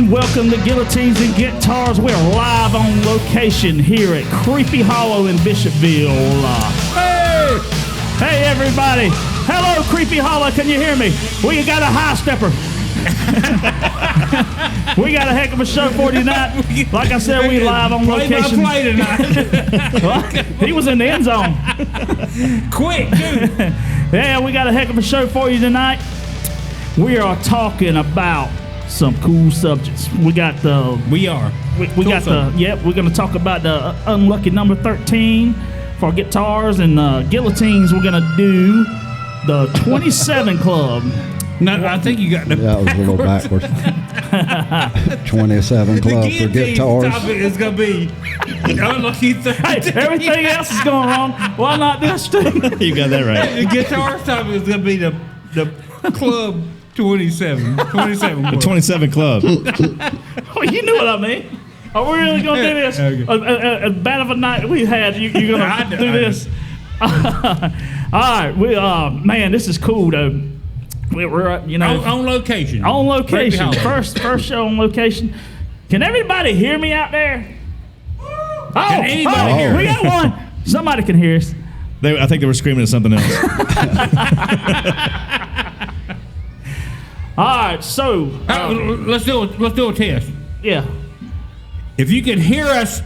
and welcome to Guillotines and Guitars. We're live on location here at Kreepy Hollow in Bishopville. Hey everybody! Hello, Kreepy Hollow. Can you hear me? We got a high stepper. We got a heck of a show for you tonight. Like I said, we live on location. Play tonight. Well, he was in the end zone. Quick, dude. Yeah, we got a heck of a show for you tonight. We are talking about some cool subjects. We got the. We got the. Yep, we're going to talk about the unlucky number 13 for guitars, and guillotines. We're going to do the 27 Club. No, I think you got the. That was a little backwards. 27 Club for guitars. The topic is going to be unlucky 13. Hey, everything else is going wrong. Why not this too? You got that right. The guitar topic is going to be the Club 27. 27 The 27 Club. Oh, you know what I mean. Are we really going to do this? Okay. As bad of a night we had, you're going to do this? All right. Man, this is cool, though. We're on location. On location. First show on location. Can everybody hear me out there? Can anybody hear we got one. Somebody can hear us. I think they were screaming at something else. All right, so let's do a test. Yeah. If you can hear us,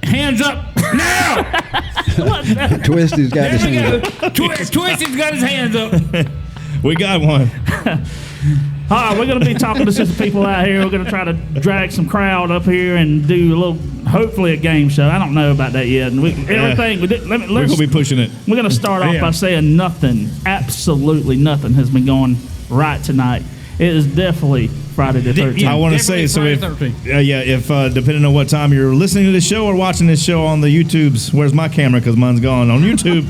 hands up now. Twisty's got his hands up. Twisty's got his hands up. We got one. All right, we're going to be talking to some people out here. We're going to try to drag some crowd up here and do a little, hopefully a game show. I don't know about that yet. And we're going to be pushing it. We're going to start off by saying nothing, absolutely nothing has been going right tonight. It is definitely Friday the 13th. I want to say, so if depending on what time you're listening to this show or watching this show on the YouTubes, where's my camera? Because mine's gone. On YouTube,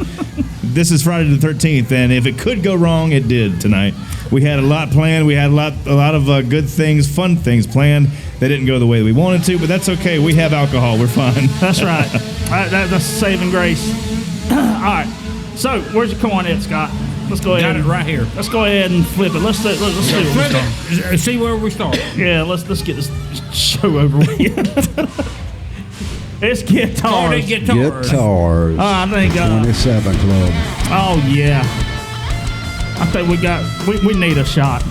this is Friday the 13th, and if it could go wrong, it did tonight. We had a lot planned. We had a lot of good things, fun things planned. They didn't go the way we wanted to, but that's okay. We have alcohol. We're fine. That's right. That's saving grace. All right. So, where's your coin at, Scott? Let's go ahead. Got it right here. Let's go ahead and flip it. Let's see where we start. See where we start. Yeah, let's get this show over with. It's guitars. Guitars. I think 27 Club. Oh yeah. I think we need a shot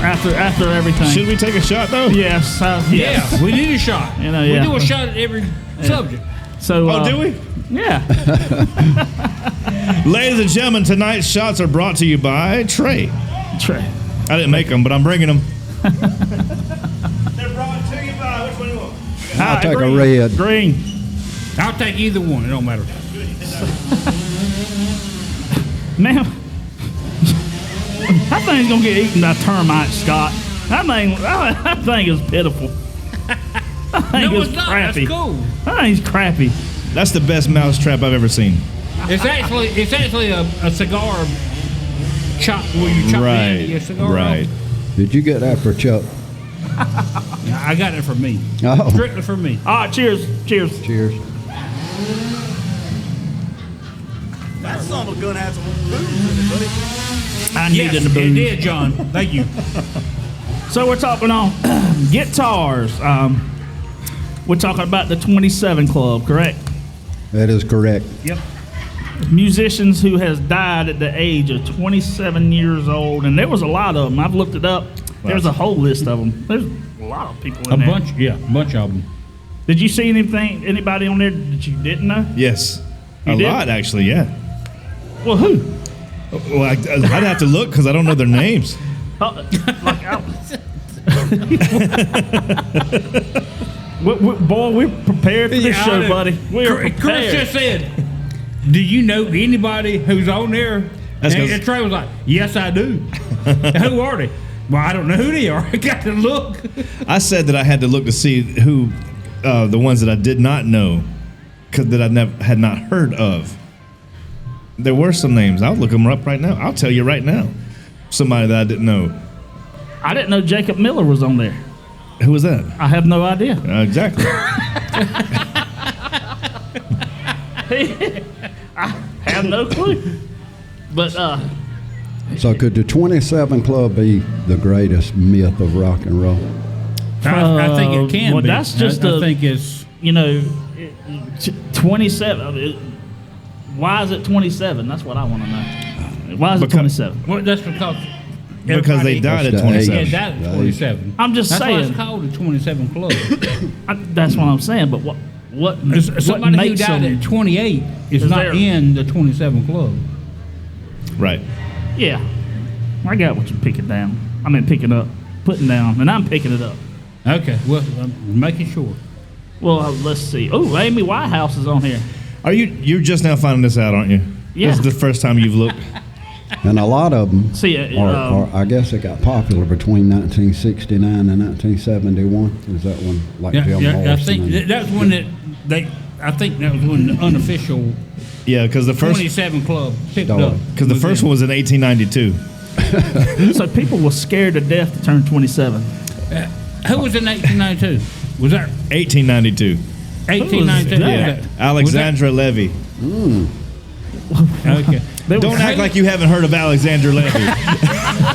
after everything. Should we take a shot though? Yes. Yeah, we need a shot. We do a shot at every subject. So. Do we? Yeah. Ladies and gentlemen, tonight's shots are brought to you by Trey. Trey. I didn't make them, but I'm bringing them. They're brought to you by, which one do you want? I'll take a red. Green. I'll take either one. It don't matter. Now, that thing's going to get eaten by termites, Scott. That thing is pitiful. That thing is crappy. That's cool. That thing's crappy. That's the best mousetrap I've ever seen. It's actually a cigar chop where you chop your cigar off. Did you get that for Chuck? I got it for me. Oh. Strictly for me. All right, cheers. Cheers. Cheers. That son of a gun has some booze in it, buddy. I needed the booze. It did, John. Thank you. So we're talking on guitars. We're talking about the 27 Club, correct? That is correct. Yep. Musicians who has died at the age of 27 years old, and there was a lot of them. I've looked it up. There's a whole list of them. There's a lot of people in there. A bunch of them. Did you see anybody on there that you didn't know? Yes. You did? Lot, actually, yeah. Well, who? Well, I'd have to look because I don't know their names. Boy, we're prepared for this show, buddy. We're prepared. Chris just said, do you know anybody who's on there? And Trey was like, yes, I do. Who are they? Well, I don't know who they are. I got to look. I said that I had to look to see who the ones that I did not know, that I had not heard of. There were some names. I'll look them up right now. I'll tell you right now. Somebody that I didn't know. I didn't know Jacob Miller was on there. Who was that? I have no idea. Exactly. I have no clue. But so could the 27 Club be the greatest myth of rock and roll? I think it can well, be. that's just I think it's 27. Why is it 27? That's what I want to know. Why is it 27? well, that's because They died at That's the 27. Yeah, died at 27. I'm just that's saying. Why it's called a 27 club. That's what I'm saying. But what Somebody who makes died them? at 28 is Is not there- in the 27 club. Right. Yeah, I got what you're picking down. I mean, picking up, putting down, and I'm picking it up. Okay, well, I'm making sure. Well, let's see. Oh, Amy Whitehouse is on here. You're just now finding this out, aren't you? Yeah. This is the first time you've looked. And a lot of them See, are, I guess it got popular between 1969 and 1971. Is that one like Jim Morrison? I think that's when I think that was when the unofficial Yeah, because the first 27 club picked Started. up. because the first one was in 1892. So people were scared to death to turn 27. Who was in 1892? Was that 1892. 1892? that? Alexandra Levy. Okay. Don't act like you haven't heard of Alexandra Levy.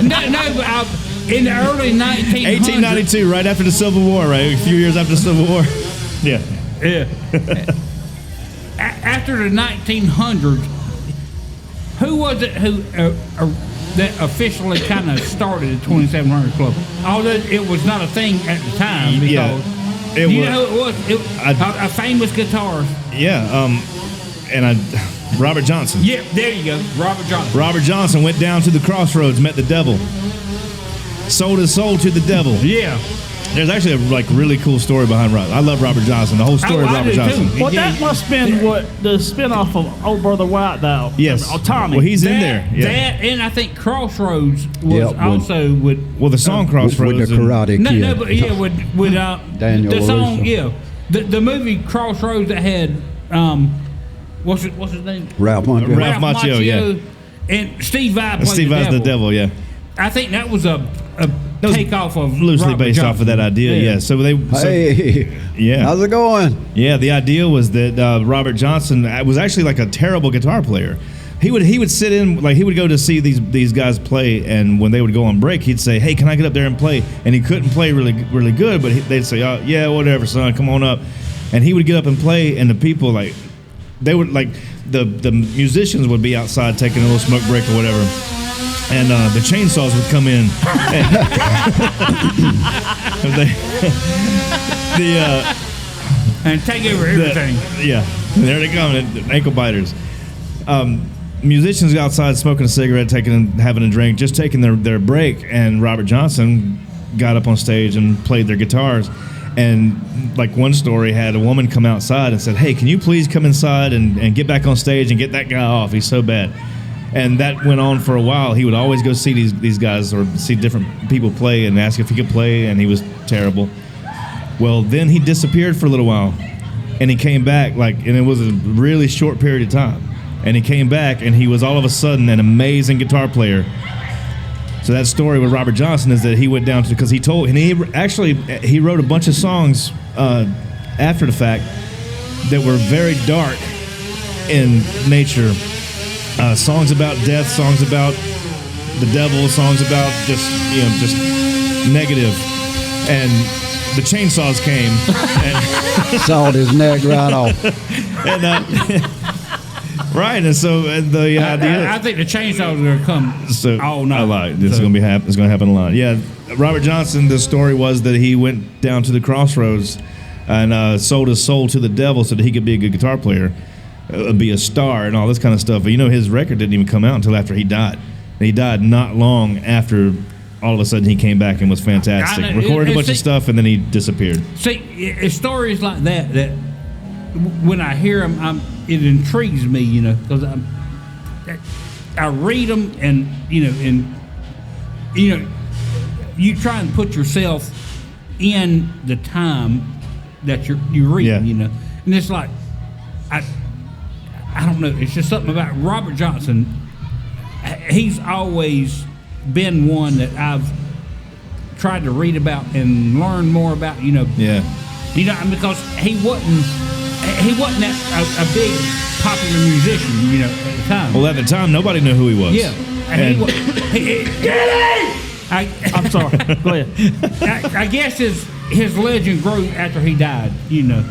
No, but in the early 1900s. 1892, right after the Civil War, right? A few years after the Civil War. Yeah. Yeah. After the 1900s, who was it who that officially kind of started the 2700 Club? Although it was not a thing at the time because Yeah. It you was- know who it was? A famous guitarist. Yeah. Robert Johnson. Yeah, there you go, Robert Johnson. Robert Johnson went down to the crossroads, met the devil, sold his soul to the devil. Yeah. There's actually a really cool story behind Robert. I love Robert Johnson. The whole story of I Robert do, too. Johnson. Well, Yeah. that must have been what the spinoff of Old Brother White, though. Yes. Oh, Tommy. Well, he's in there. Yeah. That, and I think Crossroads was Yeah, also with. Well, the song Crossroads. with the and- Karate No, Kid. no, but yeah, with Daniel the song, LaRusso. yeah, the movie Crossroads that had what's his name? Ralph Macchio. Ralph Macchio, yeah. And Steve Vai played Steve Vai's the devil, yeah. I think that was a was takeoff of Loosely Robert based off Johnson. of that idea, yeah. So Hey, yeah. how's it going? Yeah, the idea was that Robert Johnson was actually like a terrible guitar player. He would sit in, like he would go to see these guys play, and when they would go on break, he'd say, "Hey, can I get up there and play?" And he couldn't play really good, but they'd say, "Oh, yeah, whatever, son, come on up." And he would get up and play, and the people they would the musicians would be outside taking a little smoke break or whatever. And the chainsaws would come in. And take over everything. Yeah, there they come, the ankle biters. Musicians outside smoking a cigarette, having a drink, just taking their break, and Robert Johnson got up on stage and played their guitars. And like one story had a woman come outside and said, "Hey, can you please come inside and get back on stage and get that guy off? He's so bad." And that went on for a while. He would always go see these guys or see different people play and ask if he could play, and he was terrible. Well, then he disappeared for a little while, and he came back, and it was a really short period of time. And he came back, and he was all of a sudden an amazing guitar player. So that story with Robert Johnson is that he went down to, because he wrote a bunch of songs after the fact that were very dark in nature. Songs about death, songs about the devil, songs about just negative. And the chainsaws came and Sawed his neck right off. right, and so the idea. I think the chainsaws are going to come all night. I lied. This is going to happen. It's going to happen a lot. Yeah, Robert Johnson. The story was that he went down to the crossroads and sold his soul to the devil so that he could be a good guitar player, be a star, and all this kind of stuff. But his record didn't even come out until after he died. And he died not long after. All of a sudden, he came back and was fantastic. Recorded a bunch of stuff, and then he disappeared. See, it's stories like that when I hear them, it intrigues me, because I read them, and you try and put yourself in the time that you read, Yeah. and it's like I don't know. It's just something about Robert Johnson. He's always been one that I've tried to read about and learn more about. Yeah. Because he wasn't that a big popular musician, at the time. Well, at the time, nobody knew who he was. Yeah, and I'm I'm sorry. Go ahead. I guess his his legend grew after he died. You know,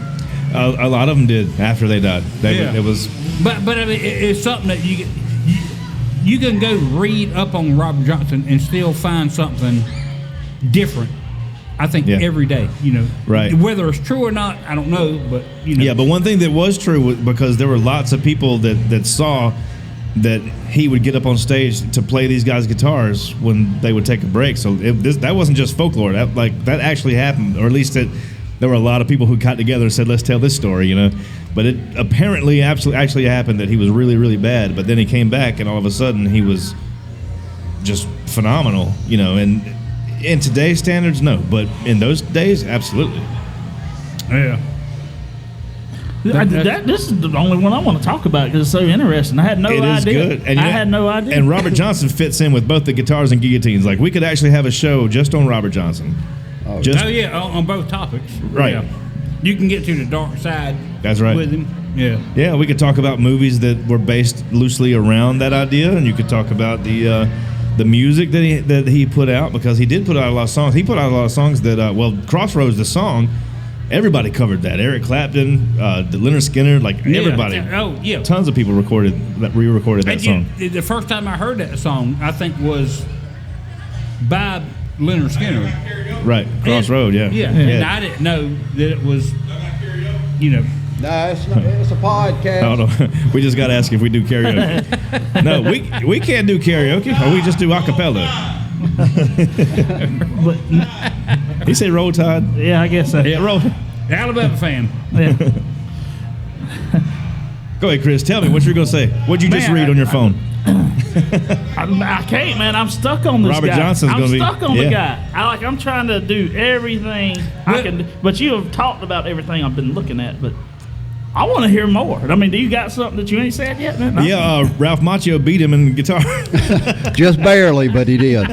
A lot of them did after they died. It was. But I mean, it's something that you can go read up on Robert Johnson and still find something different. I think every day, you know, right? Whether it's true or not, I don't know, but you know. Yeah, but one thing that was true was because there were lots of people that saw that he would get up on stage to play these guys' guitars when they would take a break. So that wasn't just folklore. That actually happened, or at least there were a lot of people who got together and said, "Let's tell this story," you know. But it apparently actually happened that he was really, really bad. But then he came back, and all of a sudden he was just phenomenal, you know. And in today's standards, no, but in those days, absolutely. Yeah. This is the only one I want to talk about because it's so interesting. I had no idea. It is good. And I had no idea. And Robert Johnson fits in with both the guitars and guillotines. Like, we could actually have a show just on Robert Johnson. On both topics. Right. Yeah. You can get to the dark side. That's right. With him. Yeah. Yeah, we could talk about movies that were based loosely around that idea, and you could talk about the music that he put out, because he did put out a lot of songs. He put out a lot of songs that Crossroads, the song, everybody covered that. Eric Clapton, the Leonard Skinner, everybody. Oh yeah. Tons of people re-recorded that song. The first time I heard that song, I think, was by Leonard Skinner. Right, Crossroad, yeah. And I didn't know that it was, you know. No, it's not. It's a podcast. Oh, no. We just got to ask if we do karaoke. No, we can't do karaoke. Or we just do a cappella. He said Roll Tide. Yeah, I guess so. Yeah, Roll. Alabama fan. Yeah. Go ahead, Chris. Tell me what you're going to say. What'd you just read on your phone? I can't, man. I'm stuck on this Robert guy. Johnson's I'm gonna be- stuck on yeah. the guy. I'm trying to do everything I can do. But you have talked about everything I've been looking at, but I want to hear more. I mean, do you got something that you ain't said yet? No? Yeah, Ralph Macchio beat him in guitar. Just barely, but he did.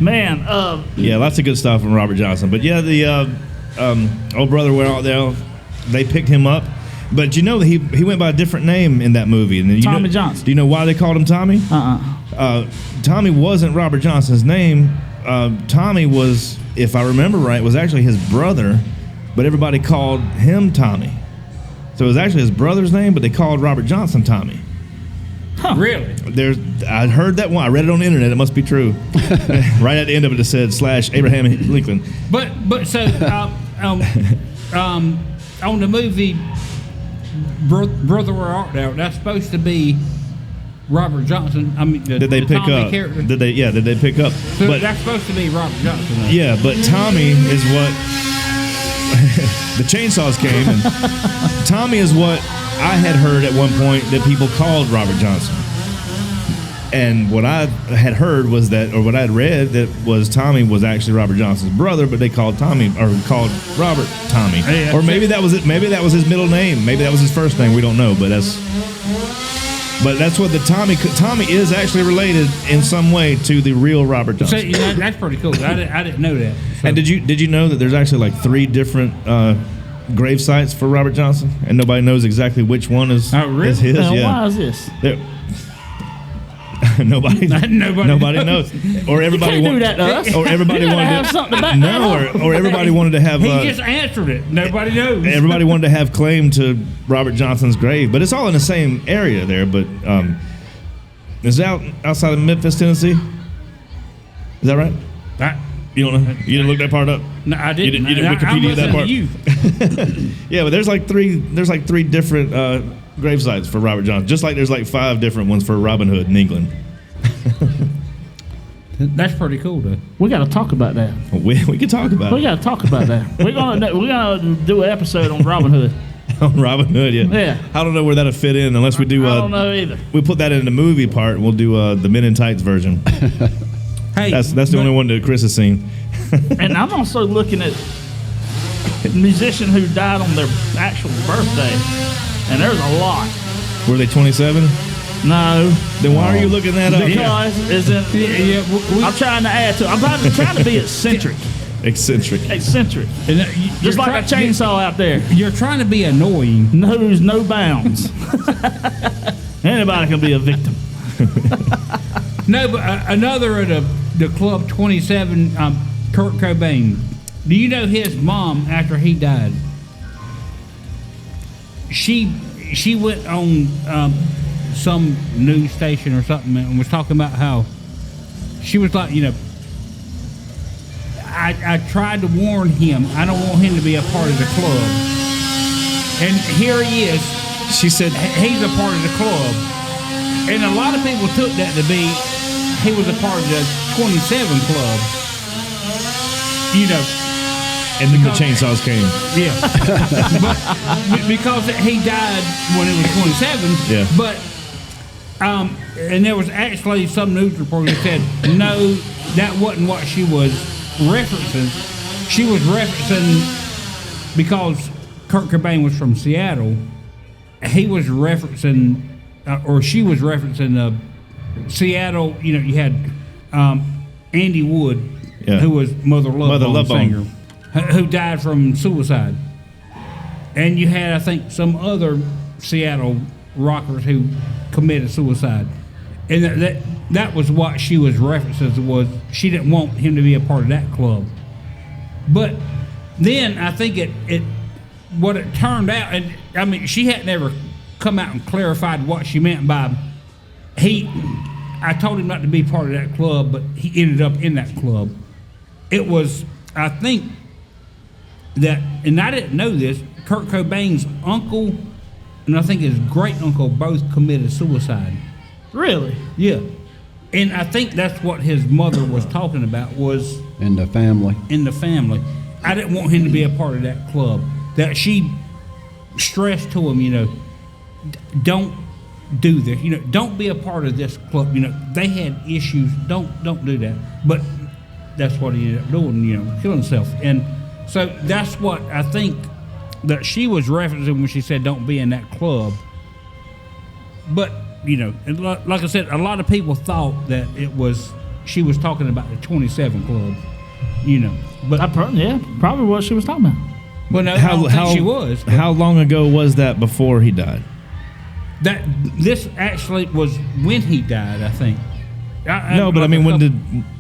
Man, Yeah, lots of good stuff from Robert Johnson. But yeah, the old brother went out there. They picked him up. But you know that he went by a different name in that movie. And Tommy Johnson. Do you know why they called him Tommy? Tommy wasn't Robert Johnson's name. Tommy was, if I remember right, was actually his brother, but everybody called him Tommy. So it was actually his brother's name, but they called Robert Johnson Tommy. Huh. Really? I heard that one. I read it on the internet. It must be true. Right at the end of it, it said /Abraham Lincoln. But so on the movie Brother Where Art Thou, that's supposed to be Robert Johnson. I mean, Did they pick Tommy up? character. Did they pick up? So that's supposed to be Robert Johnson. Though. Yeah, but Tommy is what the chainsaws came, and Tommy is what I had heard at one point that people called Robert Johnson. And what I had heard was that, or what I had read, that was Tommy was actually Robert Johnson's brother, but they called Robert Tommy. Hey, or maybe that was it. Maybe that was his middle name. Maybe that was his first name. We don't know, but that's what the Tommy is actually related in some way to the real Robert Johnson. So, that's pretty cool. I didn't know that. So. And did you know that there's actually 3 different grave sites for Robert Johnson, and nobody knows exactly which one is his? Why is this? Nobody knows, or everybody do that to us. or everybody You gotta wanted have to something to back that up. or everybody wanted to have. He just answered it. Nobody knows. Everybody wanted to have claim to Robert Johnson's grave, but it's all in the same area there. But is it outside of Memphis, Tennessee? Is that right? You don't know? You didn't look that part up? No, I didn't. You didn't Wikipedia that part? You. Yeah, but there's three different grave sites for Robert Johnson, just like there's 5 different ones for Robin Hood in England. That's pretty cool, though. We got to talk about that. We can talk about We it. got to talk about that. We're gonna do an episode on Robin Hood. On Robin Hood, yeah. Yeah. I don't know where that'll fit in unless we do. I don't know either. We put that in the movie part, and we'll do the Men in Tights version. Hey, That's the only one that Chris has seen. And I'm also looking at musicians who died on their actual birthday, and there's a lot. Were they 27? No. Then why are you looking that up? Because I'm trying to add to. I'm trying to be eccentric. Eccentric. Just like a chainsaw out there. You're trying to be annoying. Knows no bounds. Anybody can be a victim. No, but another of the Club 27, Kurt Cobain. Do you know his mom, after he died, she went on some news station or something and was talking about how she was like, I tried to warn him. I don't want him to be a part of the club. And here he is. She said he's a part of the club. And a lot of people took that to be he was a part of the 27 club. And then the chainsaws came. Yeah. But because he died when it was 27. Yeah. But and there was actually some news report that said no, that wasn't what she was referencing. She was referencing, because Kurt Cobain was from Seattle, he was referencing, or she was referencing Seattle. You had Andy Wood, who was Mother Love Bone singer, who died from suicide. And you had, I think, some other Seattle rockers who committed suicide. And that was what she was referencing, was she didn't want him to be a part of that club. But then I think what it turned out, and I mean, she had never come out and clarified what she meant by I told him not to be part of that club, but he ended up in that club. It was, I think, that, and I didn't know this, Kurt Cobain's uncle and I think his great uncle both committed suicide. Really? Yeah. And I think that's what his mother was talking about, was in the family. In the family. I didn't want him to be a part of that club. That she stressed to him, don't do this. Don't be a part of this club. They had issues. Don't do that. But that's what he ended up doing, killing himself. And so that's what I think that she was referencing when she said don't be in that club. But, like I said, a lot of people thought that she was talking about the 27 club, But probably what she was talking about. Well, no, I don't think she was. How long ago was that before he died? This actually was when he died, I think.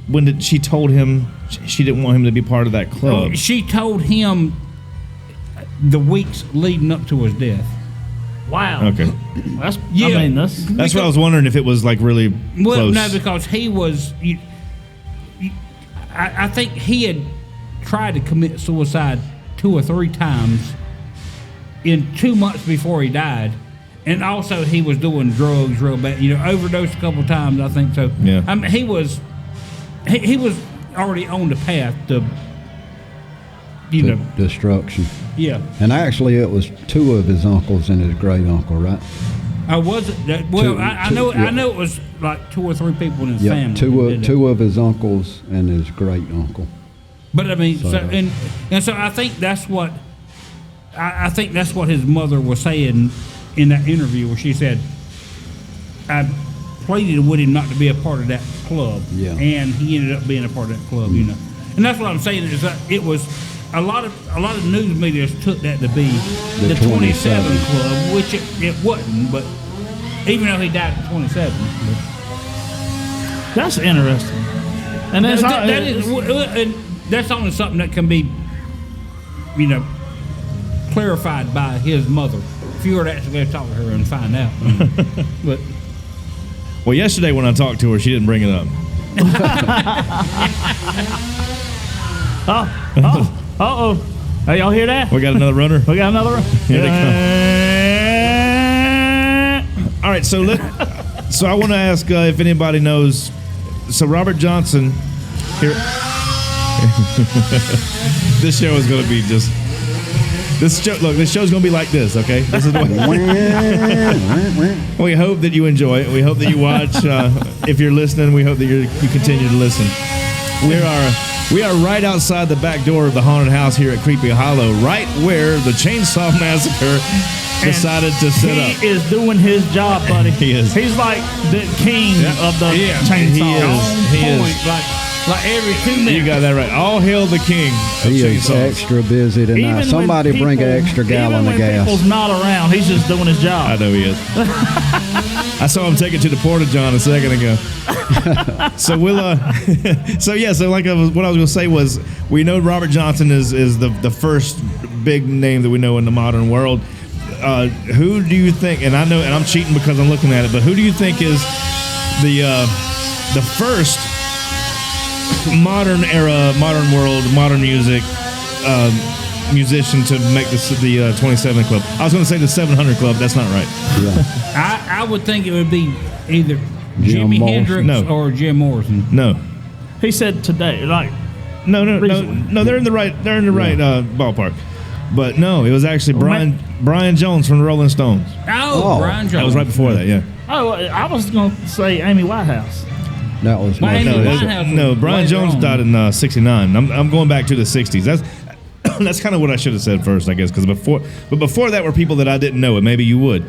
When did she told him she didn't want him to be part of that club? She told him the weeks leading up to his death. Wow. Okay. That's what I was wondering, if it was like really close. No, because he was. I think he had tried to commit suicide 2 or 3 times in 2 months before he died. And also he was doing drugs real bad, overdosed a couple times, I think so. Yeah. I mean, he was already on the path to, destruction. Yeah. And actually it was 2 of his uncles and his great uncle, right? Was it? Well, I know it was like 2 or 3 people in his family. 2 of his uncles and his great uncle. But I mean, so I think that's what his mother was saying in that interview, where she said, I pleaded with him not to be a part of that club. Yeah. And he ended up being a part of that club, And that's what I'm saying, is that it was a lot of news media took that to be the 27 club, which it wasn't, but even though he died at 27. That's interesting. And that's only something that can be, clarified by his mother. If you were to actually go talk to her and find out. But well, yesterday when I talked to her, she didn't bring it up. Uh-oh. Hey, y'all hear that? We got another runner. We got another runner. Here they come. All right, so I want to ask if anybody knows. So Robert Johnson here. This show is going to be just. This show's going to be like this, okay? This is what we hope that you enjoy it. We hope that you watch. If you're listening, we hope that you continue to listen. We are right outside the back door of the haunted house here at Kreepy Hollow, right where the Chainsaw Massacre decided to set up. He is doing his job, buddy. He is. He's like the king of the chainsaw. He is. Like every 2 minutes. You got that right. All hail the king of He is chainsaws. extra busy tonight. Somebody bring an extra gallon of gas. Even when people's not around, he's just doing his job. I know he is. I saw him take it to the Porta John a second ago. So we'll, so like what I was going to say was, we know Robert Johnson is the first big name that we know in the modern world. Who do you think? And I know, and I'm cheating because I'm looking at it, but who do you think is the first modern era, modern world, modern music musician to make the 27 Club? I was going to say the 700 Club. That's not right. Yeah. I would think it would be either Jimi Hendrix or Jim Morrison. No. He said today, like No. They're in the right. They're in the right ballpark. But no, it was actually Brian Jones from the Rolling Stones. Oh, Brian Jones. That was right before that. Yeah. Oh, I was going to say Amy Winehouse. That was Brian Jones died in '69. I'm going back to the '60s. That's kind of what I should have said first, I guess, because before that were people that I didn't know, and maybe you would.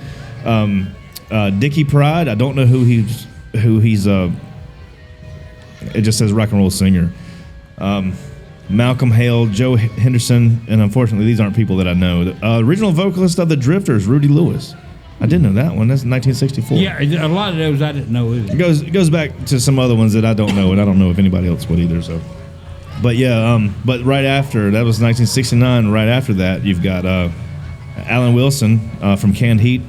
Dickie Pride. I don't know who he's. It just says rock and roll singer. Malcolm Hale, Joe Henderson, and unfortunately, these aren't people that I know. The original vocalist of the Drifters, Rudy Lewis. I didn't know that one. That's 1964. Yeah, a lot of those I didn't know either. It goes back to some other ones that I don't know, and I don't know if anybody else would either. So, but yeah, but right after that was 1969. Right after that, you've got Alan Wilson from Canned Heat,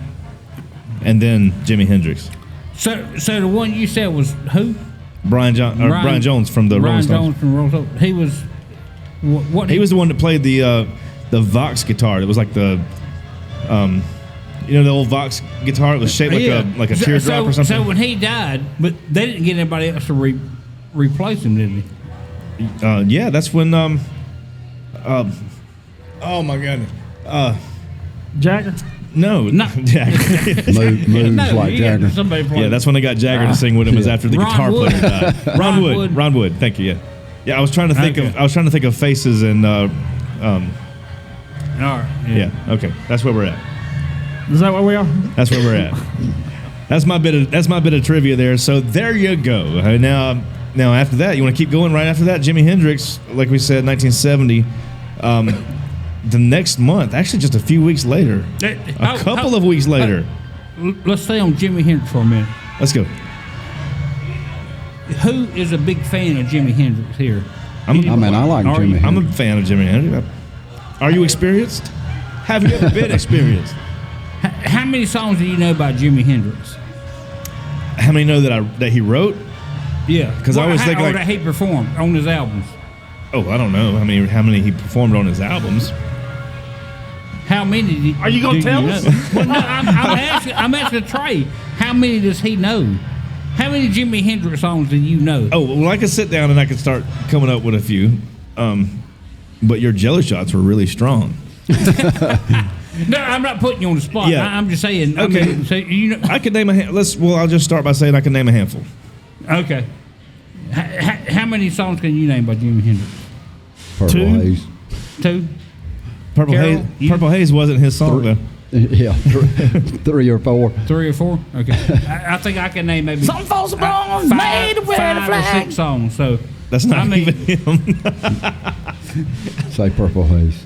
and then Jimi Hendrix. So the one you said was who? Brian Jones from the Rolling Stones. Brian Jones from Rolling Stones. He was what? He was the one that played the Vox guitar. It was like the the old Vox guitar. It was shaped like a teardrop or something. So when he died, but they didn't get anybody else to replace him, did they? Yeah, that's when. Oh my goodness. Jagger? No, not Jagger. moves like Jagger. Yeah, that's when they got Jagger to sing with him. Is after the guitar Wood. player died. Ron Wood. Thank you. Yeah. I was trying to think of faces and. All right. Yeah. Okay. That's where we're at. Is that where we are? That's where we're at. That's my bit of trivia there. So there you go. Now after that, you want to keep going. Right after that, Jimi Hendrix, like we said, 1970. The next month, actually, just a few weeks later, a couple of weeks later. Let's stay on Jimi Hendrix for a minute. Let's go. Who is a big fan of Jimi Hendrix here? I like Jimi Hendrix. I'm a fan of Jimi Hendrix. Are you experienced? Have you ever been experienced? How many songs do you know by Jimi Hendrix? How many know that he wrote? Yeah, because I always think that he performed on his albums. Oh, I don't know how many he performed on his albums. How many? Are you gonna tell us? Well, no, I'm asking Trey. How many does he know? How many Jimi Hendrix songs do you know? Oh, well, I could sit down and I could start coming up with a few. But your jello shots were really strong. No, I'm not putting you on the spot. Yeah. I'm just saying. Okay. I could name a handful. I'll just start by saying I can name a handful. Okay. How many songs can you name by Jimi Hendrix? Purple Haze. Two? Purple Carol, Haze. Purple Haze wasn't his song, though. Yeah, 3 or 4. 3 or 4? Okay. I think I can name maybe Something falls wrong. Made to wear the 5 or flag. 6 songs. So that's not even him. Say Purple Haze.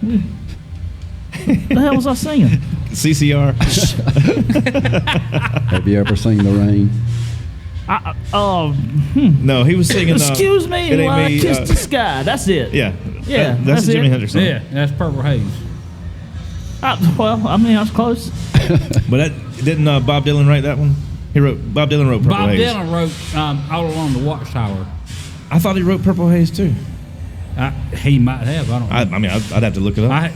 The hell was I singing? CCR. Have you ever seen The Rain? No, he was singing. Excuse me while I kiss the sky. That's it. Yeah. Yeah. That's a Jimi Hendrix song. Yeah, that's Purple Haze. Well, I mean, I was close. But didn't Bob Dylan write that one? Bob Dylan wrote Purple Haze. Bob Dylan wrote All Along the Watchtower. I thought he wrote Purple Haze too. He might have. I don't know. I'd have to look it up. I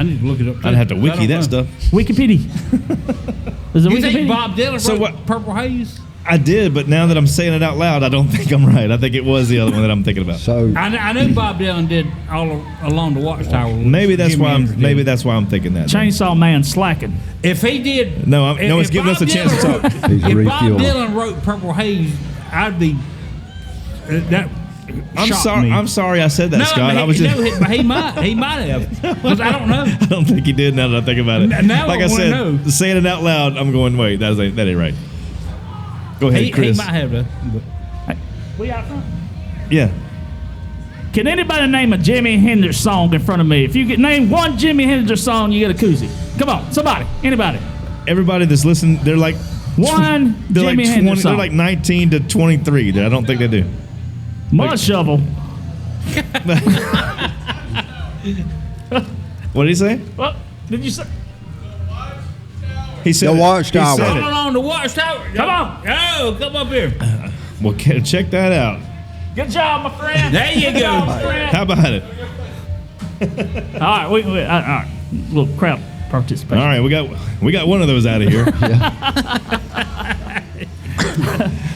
need to look it up too. I'd have to wiki that stuff. Wikipedia. Is it You Wikipedia? think Bob Dylan wrote Purple Haze? I did, but now that I'm saying it out loud, I don't think I'm right. I think it was the other one that I'm thinking about. So I know Bob Dylan did All Along the Watchtower. Maybe that's why I'm thinking that. Chainsaw Man slacking. If he did, no, it's giving us a chance to talk. He's if Bob refueling. Dylan wrote Purple Haze, I'd be that. I'm sorry I said that, No, Scott. he might have. 'Cause I don't know. I don't think he did. Now that I think about it, Now like I I wanna said, know. saying it out loud, I'm going. Wait, that ain't right. Go ahead, He Chris. might have though. We out front. Yeah. Can anybody name a Jimi Hendrix song in front of me? If you could name one Jimi Hendrix song, you get a koozie. Come on, somebody, anybody. Everybody that's listening, they're like One They're like Jimi Hendrix They're song. like 19 to 23. I don't think they do. Mud Shovel. What did he say? What did you say? He said The it. Watchtower. He said Come it. on the Watchtower. Come on. Oh, come up here. Well, check that out. Good job, my friend. There you Good go. job, my friend. How about it? All right, all right. Little crowd participation. All right, we got one of those out of here.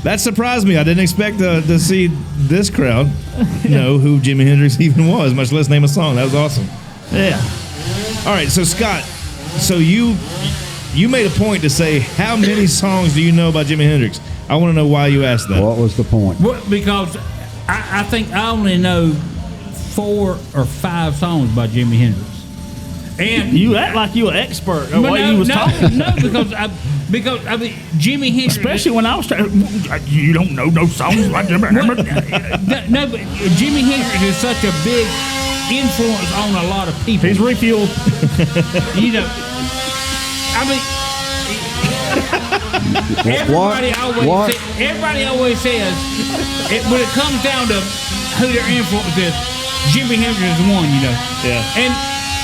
That surprised me. I didn't expect to see this crowd know who Jimi Hendrix even was, much less name a song. That was awesome. Yeah. All right, so Scott, so you made a point to say how many songs do you know by Jimi Hendrix? I want to know why you asked that. What was the point? Well, because I think I only know 4 or 5 songs by Jimi Hendrix. And You act like you an expert at But what no, you was no, talking. no, because I mean Jimi Hendrix. Especially when I was trying. You don't know no songs like No, but Jimi Hendrix is such a big influence on a lot of people. He's refueled. You know, I mean, everybody always says when it comes down to who their influence is, Jimi Hendrix is one. You know. Yeah. And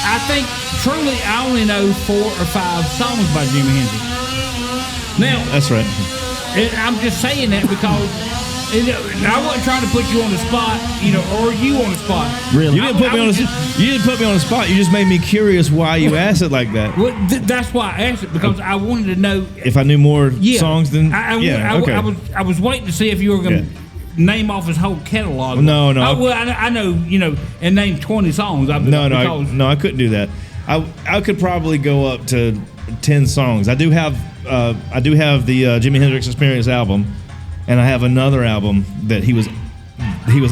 I think truly I only know 4 or 5 songs by Jimi Hendrix. Now, That's right. and I'm just saying that because I wasn't trying to put you on the spot, you know, or you on the spot. Really? You didn't put me on the spot. You just made me curious why you asked it like that. Well, that's why I asked it because I wanted to know. If I knew more Yeah, songs than I was waiting to see if you were going to name off his whole catalog. No. Oh, well, I know, you know, and name 20 songs. I couldn't do that. I could probably go up to 10 songs. I do have the Jimi Hendrix Experience album, and I have another album that he was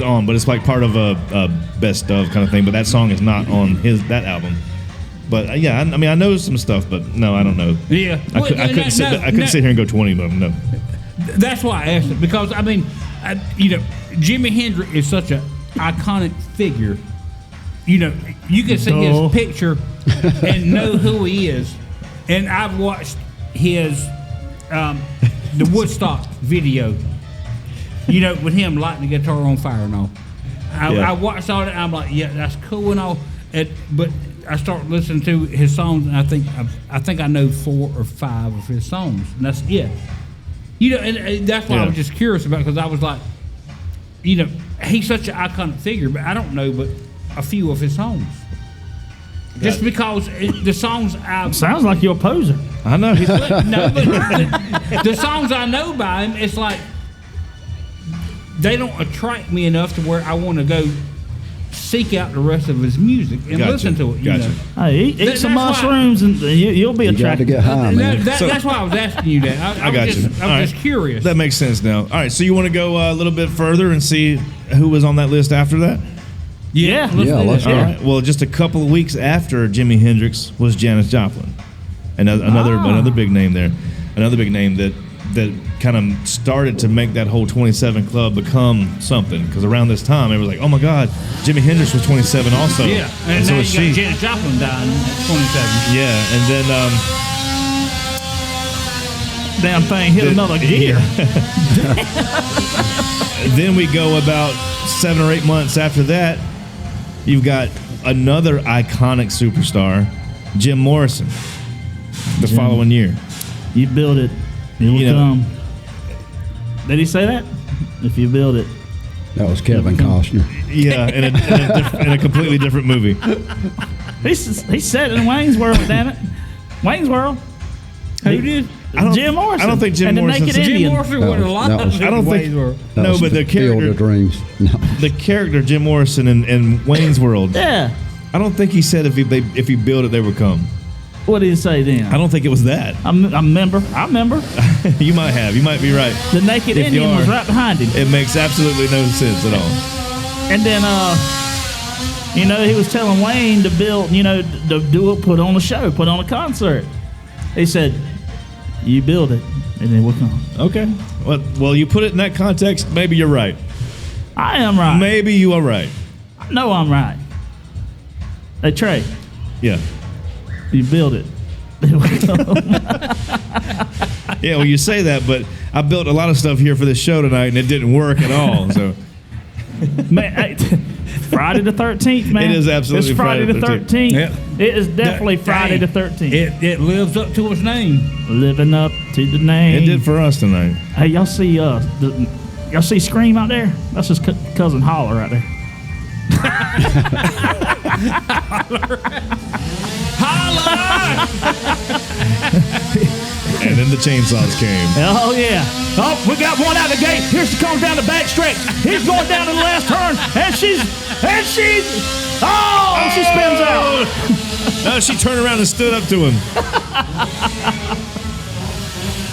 on, but it's like part of a best of kind of thing. But that song is not on that album. But I mean, I know some stuff, but no, I don't know. Yeah, I couldn't sit here and go 20 of them. No. That's why I asked it because I mean, you know, Jimi Hendrix is such an iconic figure. You know, you can see his picture and know who he is. And I've watched his the Woodstock video. You know, with him lighting the guitar on fire and all. I watched all that. And I'm like, yeah, that's cool and all. But I start listening to his songs, and I think I know 4 or 5 of his songs, and that's it. You know, and that's why I was just curious about, because I was like, you know, he's such an iconic figure, but I don't know but a few of his songs. Just because the songs Sounds like you're a poser. I know. but the songs I know by him, it's like they don't attract me enough to where I want to go seek out the rest of his music and listen to it. You know? Hey, eat some mushrooms and you'll be You got to attracted. get high, man. That's why I was asking you that. I got you. I was just curious. That makes sense now. All right, so you want to go a little bit further and see who was on that list after that? Yeah. let's All go. right. Well, just a couple of weeks after Jimi Hendrix was Janis Joplin, another big name there, another big name that kind of started to make that whole 27 club become something. Because around this time, it was like, oh my God, Jimi Hendrix was 27 also. Yeah, and so now was you she. got Janis Joplin dying at 27. Yeah, and then Damn thing hit another gear. then we go about 7 or 8 months after that. You've got another iconic superstar, Jim Morrison, the following year. You build it, it will come. Did he say that? If you build it. That was Kevin Costner. Yeah, in a completely different movie. He said it in Wayne's World, damn it. Wayne's World. Who did? Jim Morrison. I don't think Jim and Morrison the Naked said- Jim Indian. Morrison would have liked that was- I don't think. That No, was but the Field character, of Dreams. No. the character Jim Morrison in Wayne's World. Yeah. I don't think he said if you build it, they would come. What did he say then? I don't think it was that. I remember. You might be right. The Naked If you Indian was are- right behind him. It makes absolutely no sense at all. And then, he was telling Wayne to build, to do it, put on a show, put on a concert. He said, you build it, and then we'll come. Okay. Well, you put it in that context. Maybe you're right. I am right. Maybe you are right. I know I'm right. Hey, Trey, Yeah. you build it. Then we'll come. Yeah, well, you say that, but I built a lot of stuff here for this show tonight, and it didn't work at all. So, Man, Friday the 13th, man. It is absolutely It's Friday the 13th. Yeah. It is definitely Friday the 13th. It lives up to its name. Living up to the name. it did for us tonight. Hey, y'all see y'all see Scream out there? That's his cousin Holler right there. Holla! And then the chainsaws came. Oh yeah. Oh, we got one out the gate. Here she comes down the back stretch. He's going down to the last turn, and she's she spins out. No, she turned around and stood up to him.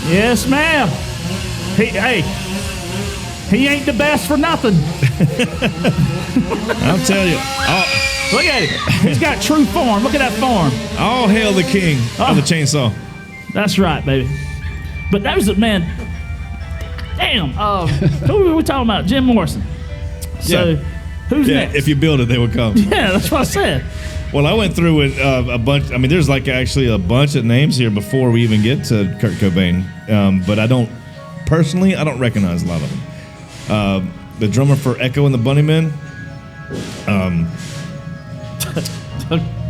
Yes, ma'am. He ain't the best for nothing. I'll tell you. Look at him. He's got true form. Look at that form. All hail the king of the chainsaw. That's right, baby. But that was a man. Damn. Who were we talking about? Jim Morrison. So, Yeah. who's Yeah, next? if you build it, they will come. Yeah, that's what I said. Well, I went through it a bunch. I mean, there's like actually a bunch of names here before we even get to Kurt Cobain. But I don't recognize a lot of them. The drummer for Echo and the Bunnymen.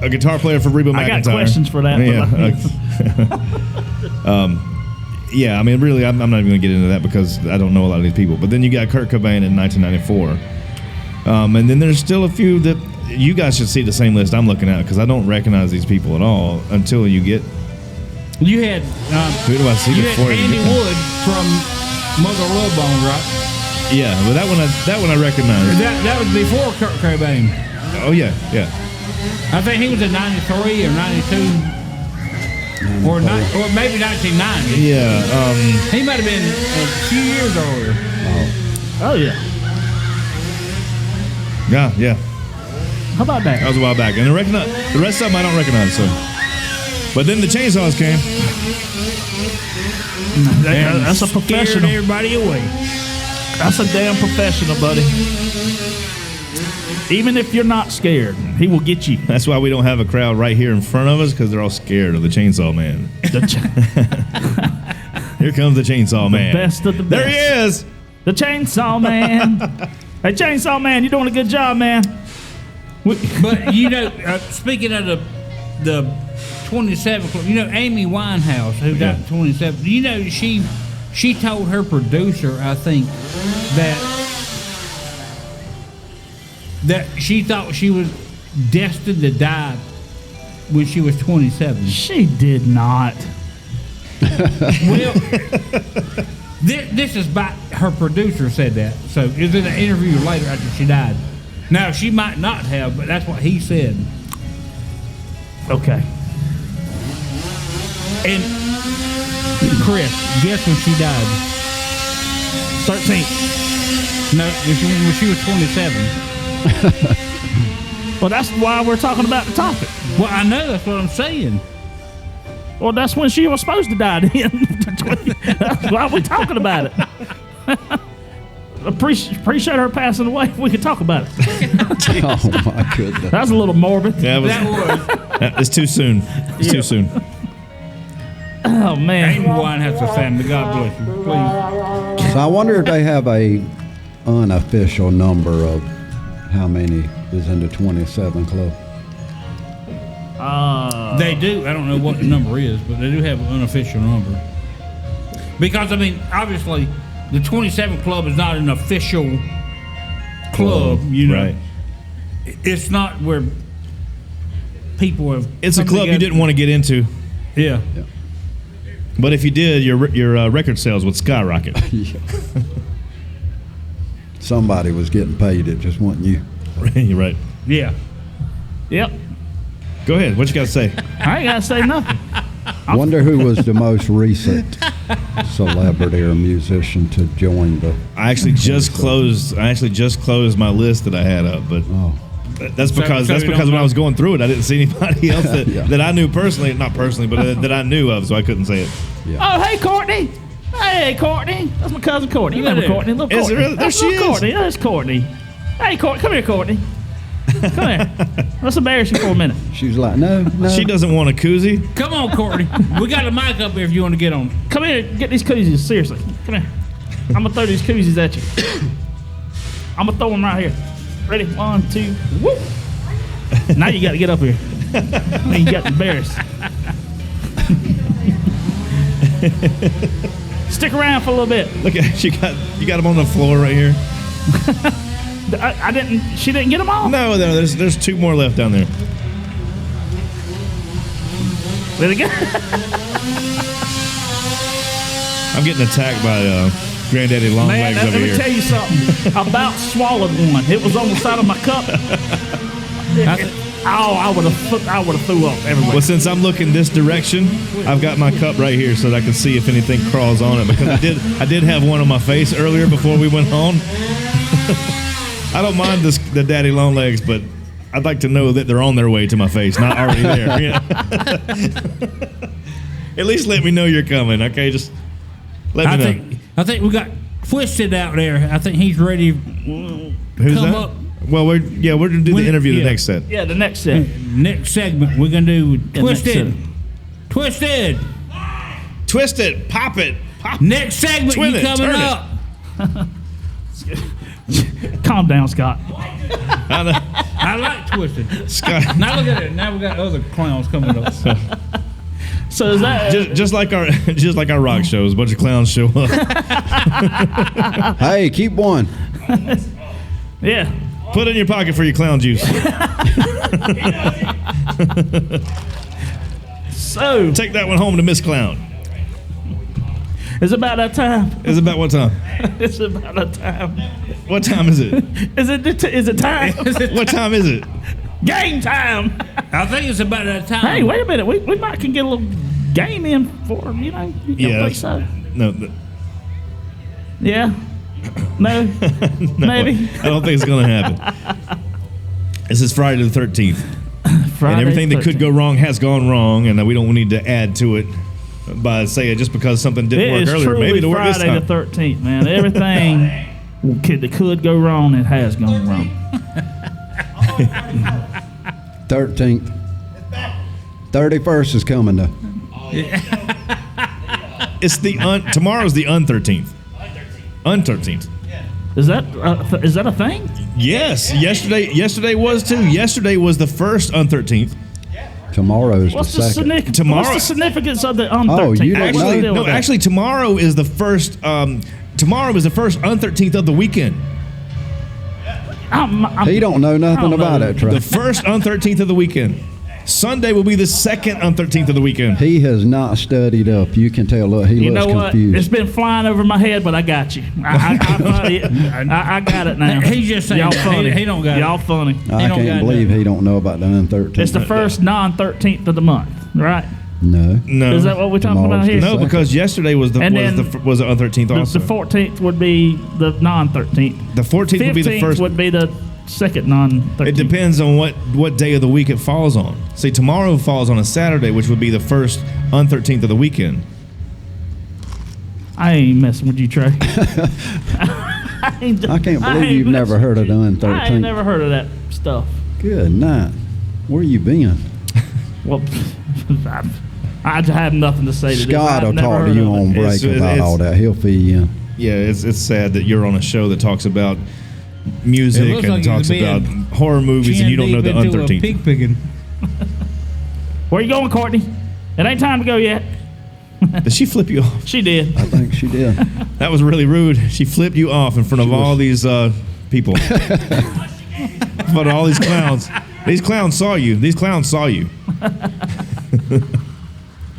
A guitar player for Reba McEntire. I got questions for that. Yeah, I mean, really, I'm not even going to get into that because I don't know a lot of these people. But then you got Kurt Cobain in 1994. And then there's still a few that you guys should see the same list I'm looking at because I don't recognize these people at all until you get. You had Who do I see you had before? Andy Wood from Mother Love Bone, right? Yeah, but that one I recognize. That was before Kurt Cobain. Oh yeah. I think he was in 93 or 92. Or maybe 1990. Yeah. He might have been a few years older. Oh yeah. Yeah. How about that? That was a while back, and the rest of them I don't recognize. So, but then the chainsaws came. That's a Scared professional. everybody away. That's a damn professional, buddy. Even if you're not scared, he will get you. That's why we don't have a crowd right here in front of us because they're all scared of the chainsaw man. Here comes the chainsaw man. Best of the best. There he is. The chainsaw man. Hey, chainsaw man, you're doing a good job, man. But you know, speaking of the 27 club, you know Amy Winehouse, who died at 27. You know she told her producer, I think, that she thought she was destined to die when she was 27. She did not. Well, this is by her producer said that. So it was in an interview later after she died. Now she might not have, but that's what he said. Okay. And Chris, guess when she died? 13th. No, when she was 27. Well, that's why we're talking about the topic. Well, I know, that's what I'm saying. Well, that's when she was supposed to die then. That's why we're talking about it. Appreciate her passing away. We could talk about it. Oh my goodness. That was a little morbid. Yeah, That was. it's too soon. It's too soon. Oh, man. Amy Winehouse's family, God bless you. Please. So I wonder if they have a unofficial number of how many is in the 27 club. They do. I don't know what the number is, but they do have an unofficial number. Because, I mean, obviously, the 27 club is not an official club, you know. Right. It's not where people have. It's a come club you together. didn't want to get into, Yeah. but if you did, your record sales would skyrocket. Yeah. Somebody was getting paid. It just wasn't you. You're right. Yeah. Yep. Go ahead. What you got to say? I ain't got to say nothing. Wonder who was the most recent celebrity or musician to join the. I actually just closed my list that I had up, but Oh, that's because so you don't when I know? was going through it, I didn't see anybody else that, Yeah. that I knew personally, not personally, but that I knew of, so I couldn't say it. yeah. Oh, hey, Courtney. Hey, Courtney. That's my cousin Courtney. You Look remember at Courtney? Little Is it Courtney. really? There That's she little is. Courtney. There's Courtney. Hey, Courtney. Come here, Courtney. Come here. Let's embarrass you for a minute. She was like, no. She doesn't want a koozie. Come on, Courtney. We got a mic up here if you want to get on. Come here. Get these koozies. Seriously. Come here. I'm going to throw these koozies at you. I'm going to throw them right here. Ready? 1, 2. Woo! Now you got to get up here. Now you got embarrassed. Stick around for a little bit. Look at you got them on the floor right here. I didn't. She didn't get them all. No, there's 2 more left down there. There they go. I'm getting attacked by Granddaddy Longlegs over let me here. tell you something. I about swallowed one. It was on the side of my cup. I would have threw up everywhere. Well, since I'm looking this direction, I've got my cup right here so that I can see if anything crawls on it. Because I did have one on my face earlier before we went on. I don't mind the daddy long legs, but I'd like to know that they're on their way to my face, not already there. Yeah. At least let me know you're coming, okay? Just let me know. I think we got Twisted out there. I think he's ready. Who's come that? Up. Well, we're gonna do the interview the next set. Yeah, the next set. Next segment, we're gonna do Twisted. Twisted. Pop it. Next segment, Twin it, coming turn it. up. Calm down, Scott. I like Twisted. Scott. Now look at it. Now we got other clowns coming up. So is that just like our rock shows? A bunch of clowns show up. Hey, keep one. Yeah. Put it in your pocket for your clown juice. So Take that one home to Miss Clown. it's about that time. It's about what time? It's about that time. What time is it? Is it time? What time is it? Game time. I think it's about that time. Hey, wait a minute. We might can get a little game in for you don't think so? No. Yeah. No. Maybe. I don't think it's going to happen. This is Friday the 13th. Friday, And everything that 13th. could go wrong has gone wrong, and we don't need to add to it by saying just because something didn't It work is earlier. truly Maybe it'll work this Friday time. the 13th, man. Everything that could go wrong, it has gone wrong. 13th. 31st is coming though. It's tomorrow's the 13th. 13th. Is that a thing? Yes. Yesterday was too. Yesterday was the first 13th. Tomorrow's What's the the second. What's the significance of the 13th? Oh, you don't Actually, know? no. Actually, tomorrow is the first. Tomorrow is the first 13th of the weekend. He don't know nothing about it, Trey. The first 13th of the weekend. Sunday will be the second 13th of the weekend. He has not studied up. You can tell. Look, he You looks know what? confused. It's been flying over my head, but I got you. I got it now. He's just saying y'all that. funny. He don't got y'all it. funny. I don't got can't believe nothing. he don't know about the 13th. It's the first non-13th of the month, right? No. No. Is that what we're talking Tomorrow's about here? the No, because yesterday was the And then was the 13th also. The 14th would be the non-13th. The 14th would be the 15th first. would be the second non-13th. It depends on what day of the week it falls on. See, tomorrow falls on a Saturday, which would be the first 13th of the weekend. I ain't messing with you, Trey. I can't believe you've never heard of the 13th. I ain't never heard of that stuff. Good night. Where you been? Well, I have nothing to say to this. Scott I've will never talk to heard you of it. on break It's- about it's- all that. He'll fill you in. Yeah, it's sad that you're on a show that talks about It music looks and like talks he's about being horror movies, and you don't know the into a 13th. pig picking. Where you going, Courtney? It ain't time to go yet. Did she flip you off? She did. I think she did. That was really rude. She flipped you off in front of all these people. In front of all these clowns. These clowns saw you.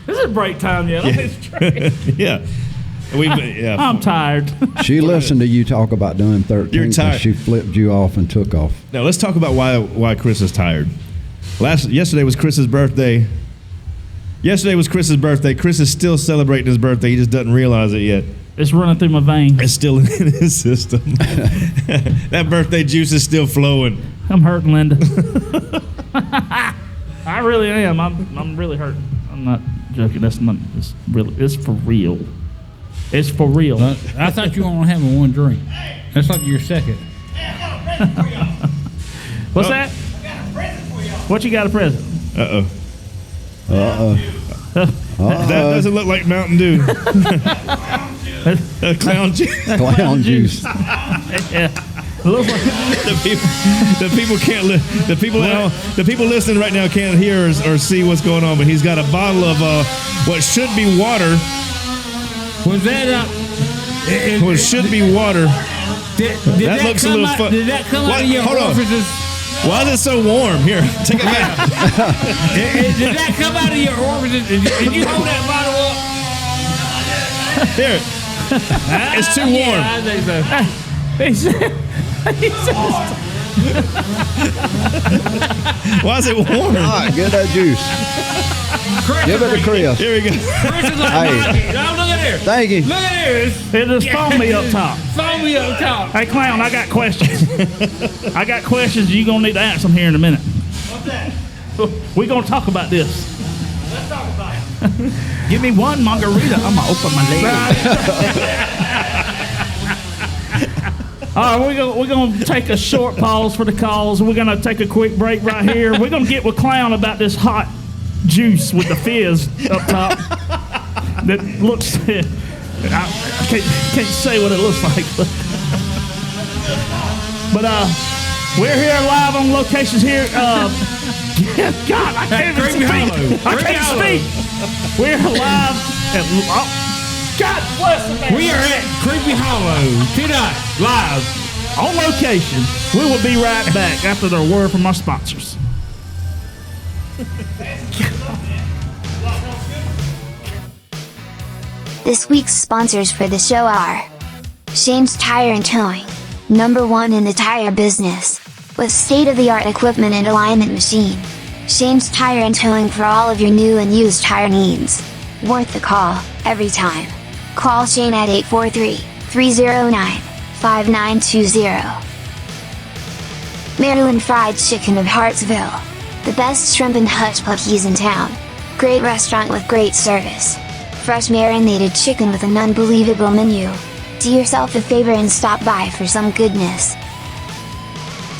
Is it break time yet? Yeah. Yeah. I'm tired. She listened to you talk about doing 13th. You're tired. And she flipped you off and took off. Now let's talk about why Chris is tired. Yesterday was Chris's birthday. Chris is still celebrating his birthday. He just doesn't realize it yet. It's running through my veins. It's still in his system. That birthday juice is still flowing. I'm hurting, Linda. I really am. I'm really hurting. I'm not joking. It's really. It's for real. It's for real. I thought you were only having one drink. That's like your second. What's that? What you got a present? Uh-oh. Uh-oh. That doesn't look like Mountain Dew. Clown juice. Clown juice. Yeah. It looks like The people listening right now can't hear or see what's going on, but he's got a bottle of what should be water. Was that What should be water. that looks a little fun. Did that come What? out of your Hold on. orifices? Why is it so warm? Here, take it back. Did that come out of your orifices? Did you hold that bottle up? Here. It's too warm. Yeah, I think so. Why is it warm? All right, get that juice. Give it to Chris. Here we go. Chris is like, Hey. no, look at here. Thank you. Look at here. it is foamy up top. Foam me up top. Hey, Clown, I got questions. I got questions. You're going to need to answer them here in a minute. What's that? We're going to talk about this. Let's talk about it. Give me one margarita. I'm going to open my leg. All right, we're going to take a short pause for the calls. We're going to take a quick break right here. We're going to get with Clown about this hot juice with the fizz up top that looks... I can't say what it looks like. But we're here live on locations here. God, I can't even Kreepy speak. Hollow. I can't speak. We're live at... God bless America. We are at Kreepy Hollow tonight, live. On location. We will be right back after the word from our sponsors. This week's sponsors for the show are Shane's Tire and Towing, #1 in the tire business, with state-of-the-art equipment and alignment machine. Shane's Tire and Towing for all of your new and used tire needs. Worth the call, every time. Call Shane at 843-309-5920. Maryland Fried Chicken of Hartsville, the best shrimp and hush puppies in town. Great restaurant with great service. Fresh marinated chicken with an unbelievable menu. Do yourself a favor and stop by for some goodness.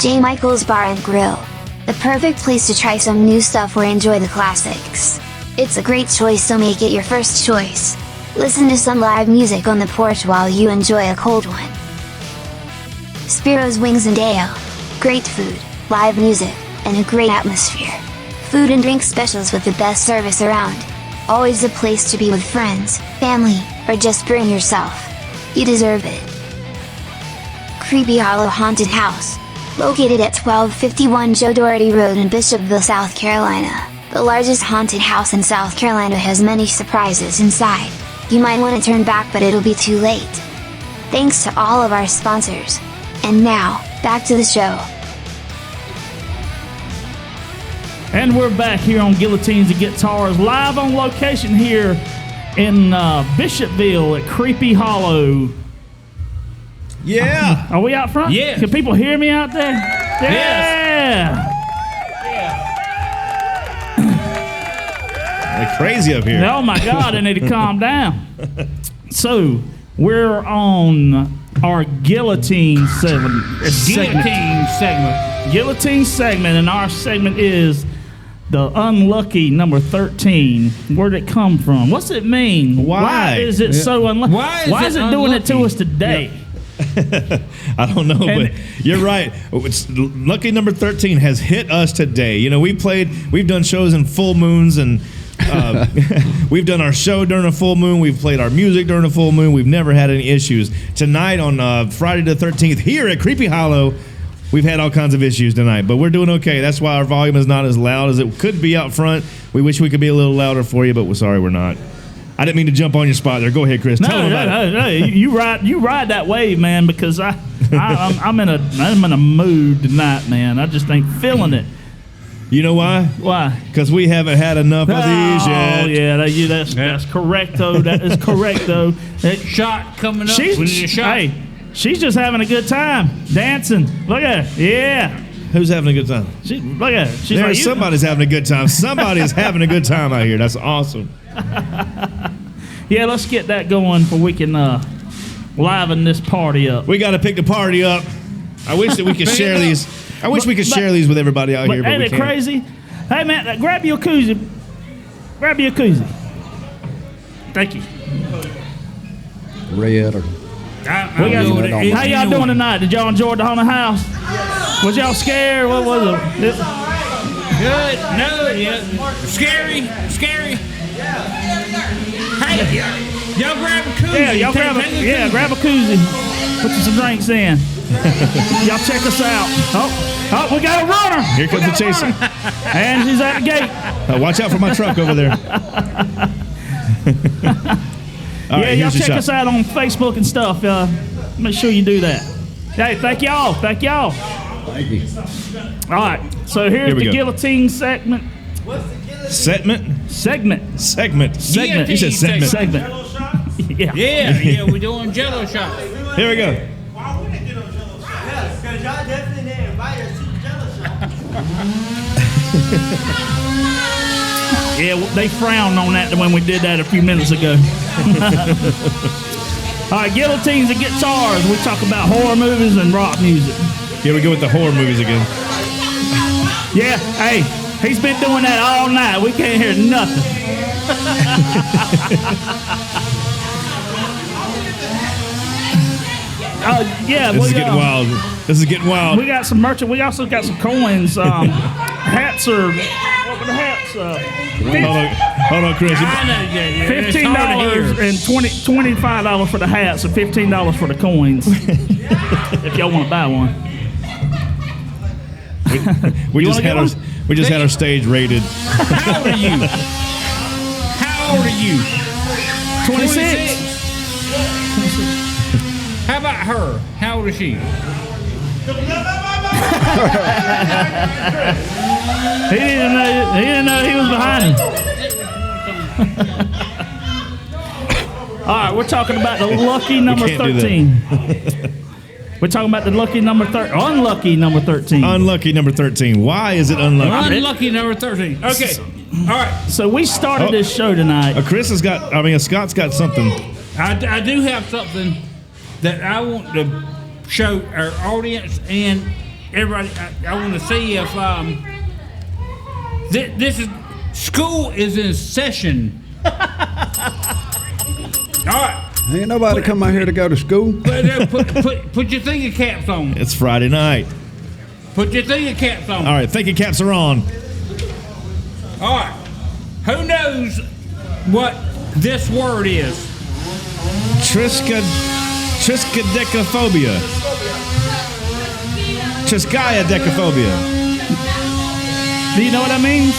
J. Michael's Bar and Grill, the perfect place to try some new stuff or enjoy the classics. It's a great choice, so make it your first choice. Listen to some live music on the porch while you enjoy a cold one. Spiro's Wings and Ale, great food, live music, and a great atmosphere. Food and drink specials with the best service around. Always a place to be with friends, family, or just bring yourself. You deserve it. Kreepy Hollow Haunted House, located at 1251 Joe Doherty Road in Bishopville, South Carolina. The largest haunted house in South Carolina has many surprises inside. You might want to turn back, but it'll be too late. Thanks to all of our sponsors. And now, back to the show. And we're back here on Guillotines and Guitars, live on location here in Bishopville at Kreepy Hollow. Yeah. Are we out front? Yes. Can people hear me out there? Yeah. They're crazy up here. Oh my God, I need to calm down. So, we're on our Guillotine segment. Guillotine segment, and our segment is the unlucky number 13. Where'd it come from? What's it mean? Why? Is it so unlucky? Why is it doing it to us today? I don't know, And- but you're right. Lucky number 13 has hit us today. You know, we've done shows in full moons, and we've done our show during a full moon. We've played our music during a full moon. We've never had any issues. Tonight on Friday the 13th here at Kreepy Hollow, we've had all kinds of issues tonight, but we're doing okay. That's why our volume is not as loud as it could be out front. We wish we could be a little louder for you, but we're sorry we're not. I didn't mean to jump on your spot there. Go ahead, Chris. Tell them about it. No. You ride that wave, man, because I'm in a mood tonight, man. I just ain't feeling it. You know why? Why? Because we haven't had enough of these yet. Oh yeah, that's correct though. That is correct though. That Shot coming up. We need a shot. Hey, she's just having a good time dancing. Look at her. Yeah. Who's having a good time? Look at her. She's like, Somebody's having a good time. Somebody's having a good time out here. That's awesome. Yeah, let's get that going so we can liven this party up. We got to pick the party up. I wish that we could share these. I wish we could share these with everybody out here, but ain't we it can't. crazy? Hey, man, grab your koozie. Grab your koozie. Thank you. Red or How y'all doing tonight? Did y'all enjoy the haunted house? Was y'all scared? What was it? Good. No, yeah. Scary. Hey, y'all grab a koozie. Yeah, y'all grab a koozie. Put some drinks in. Y'all check us out. Oh, we got a runner. Here comes the chaser. And she's at the gate. Watch out for my truck over there. All right, y'all check shot. us out on Facebook and stuff. Make sure you do that. Hey, thank y'all. Thank you. All right, so here's the guillotine segment. Segment. You said segment. Yeah, we're doing Jello shots. Here we go. Why would they get on Jello shot? Yes, because y'all definitely didn't invite us to Jello shot. Yeah, they frowned on that when we did that a few minutes ago. All right, guillotines and guitars. We talk about horror movies and rock music. Here we go with the horror movies again. Yeah, hey, he's been doing that all night. We can't hear nothing. This is getting wild. This is getting wild. We got some merch. We also got some coins. Hats are, what were the hats? Hold on, Chris. $15 and $25 for the hats and $15 for the coins. If y'all want to buy one. We just had our stage rated. How old are you? 26. How about her? How old is she? He didn't know he was behind him. All right, we're talking about the lucky number 13. We're talking about the unlucky number 13. Unlucky number 13. Why is it unlucky? Unlucky number 13. Okay. All right. So we started this show tonight. Scott's got something. I do have something that I want to show our audience and everybody. I want to see if this is school is in session. All right. Ain't nobody come out here to go to school. Put your thinking caps on. It's Friday night. Put your thinking caps on. All right, thinking caps are on. All right. Who knows what this word is? Triskaidekaphobia. Triskaidekaphobia. Do you know what that means?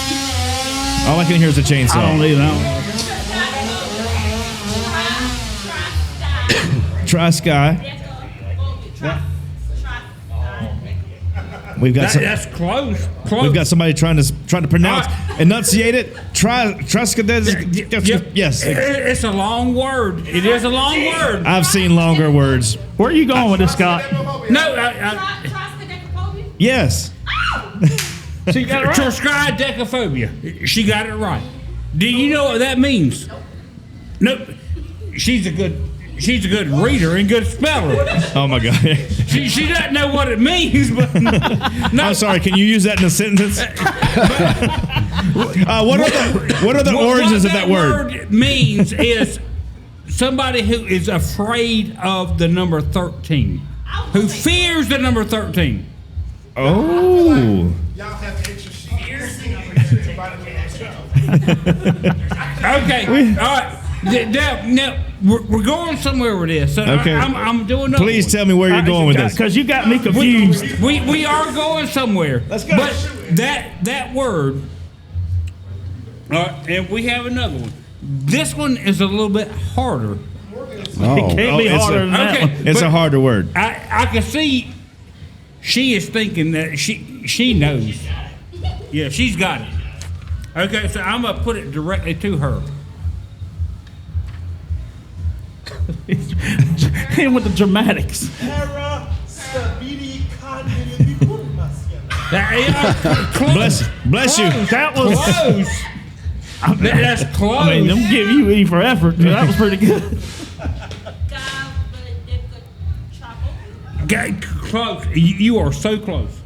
All I can hear is a chainsaw. I don't either know. Tri-sky. We've got that's close. We've got somebody trying to pronounce, enunciate it. Yes. It's a long word. It is a long word. I've seen longer words. Where are you going with this, Scott? No. Yes. She got it right. Triskaidekaphobia. She got it right. Do you know what that means? Nope. She's a good reader and good speller. Oh my God. She doesn't know what it means, but no. I'm sorry. Can you use that in a sentence? What are the origins of that word? What means is somebody who is afraid of the number 13, who fears the number 13. Oh. Y'all have extra sheets. Okay. All right. Now we're going somewhere with this. So Okay. I'm doing. Please tell me where you're going with this. Because you got me confused. We are going somewhere. Let's go. But that word. All right, and we have another one. This one is a little bit harder. It can't be harder than that one. It's a harder word. I can see she is thinking that she knows. Yeah, she's got it. Okay, so I'm gonna put it directly to her. Him with the dramatics. Bless you. That was Close. That's close. I mean, them give you E for effort. That was pretty good. Close. You are so close.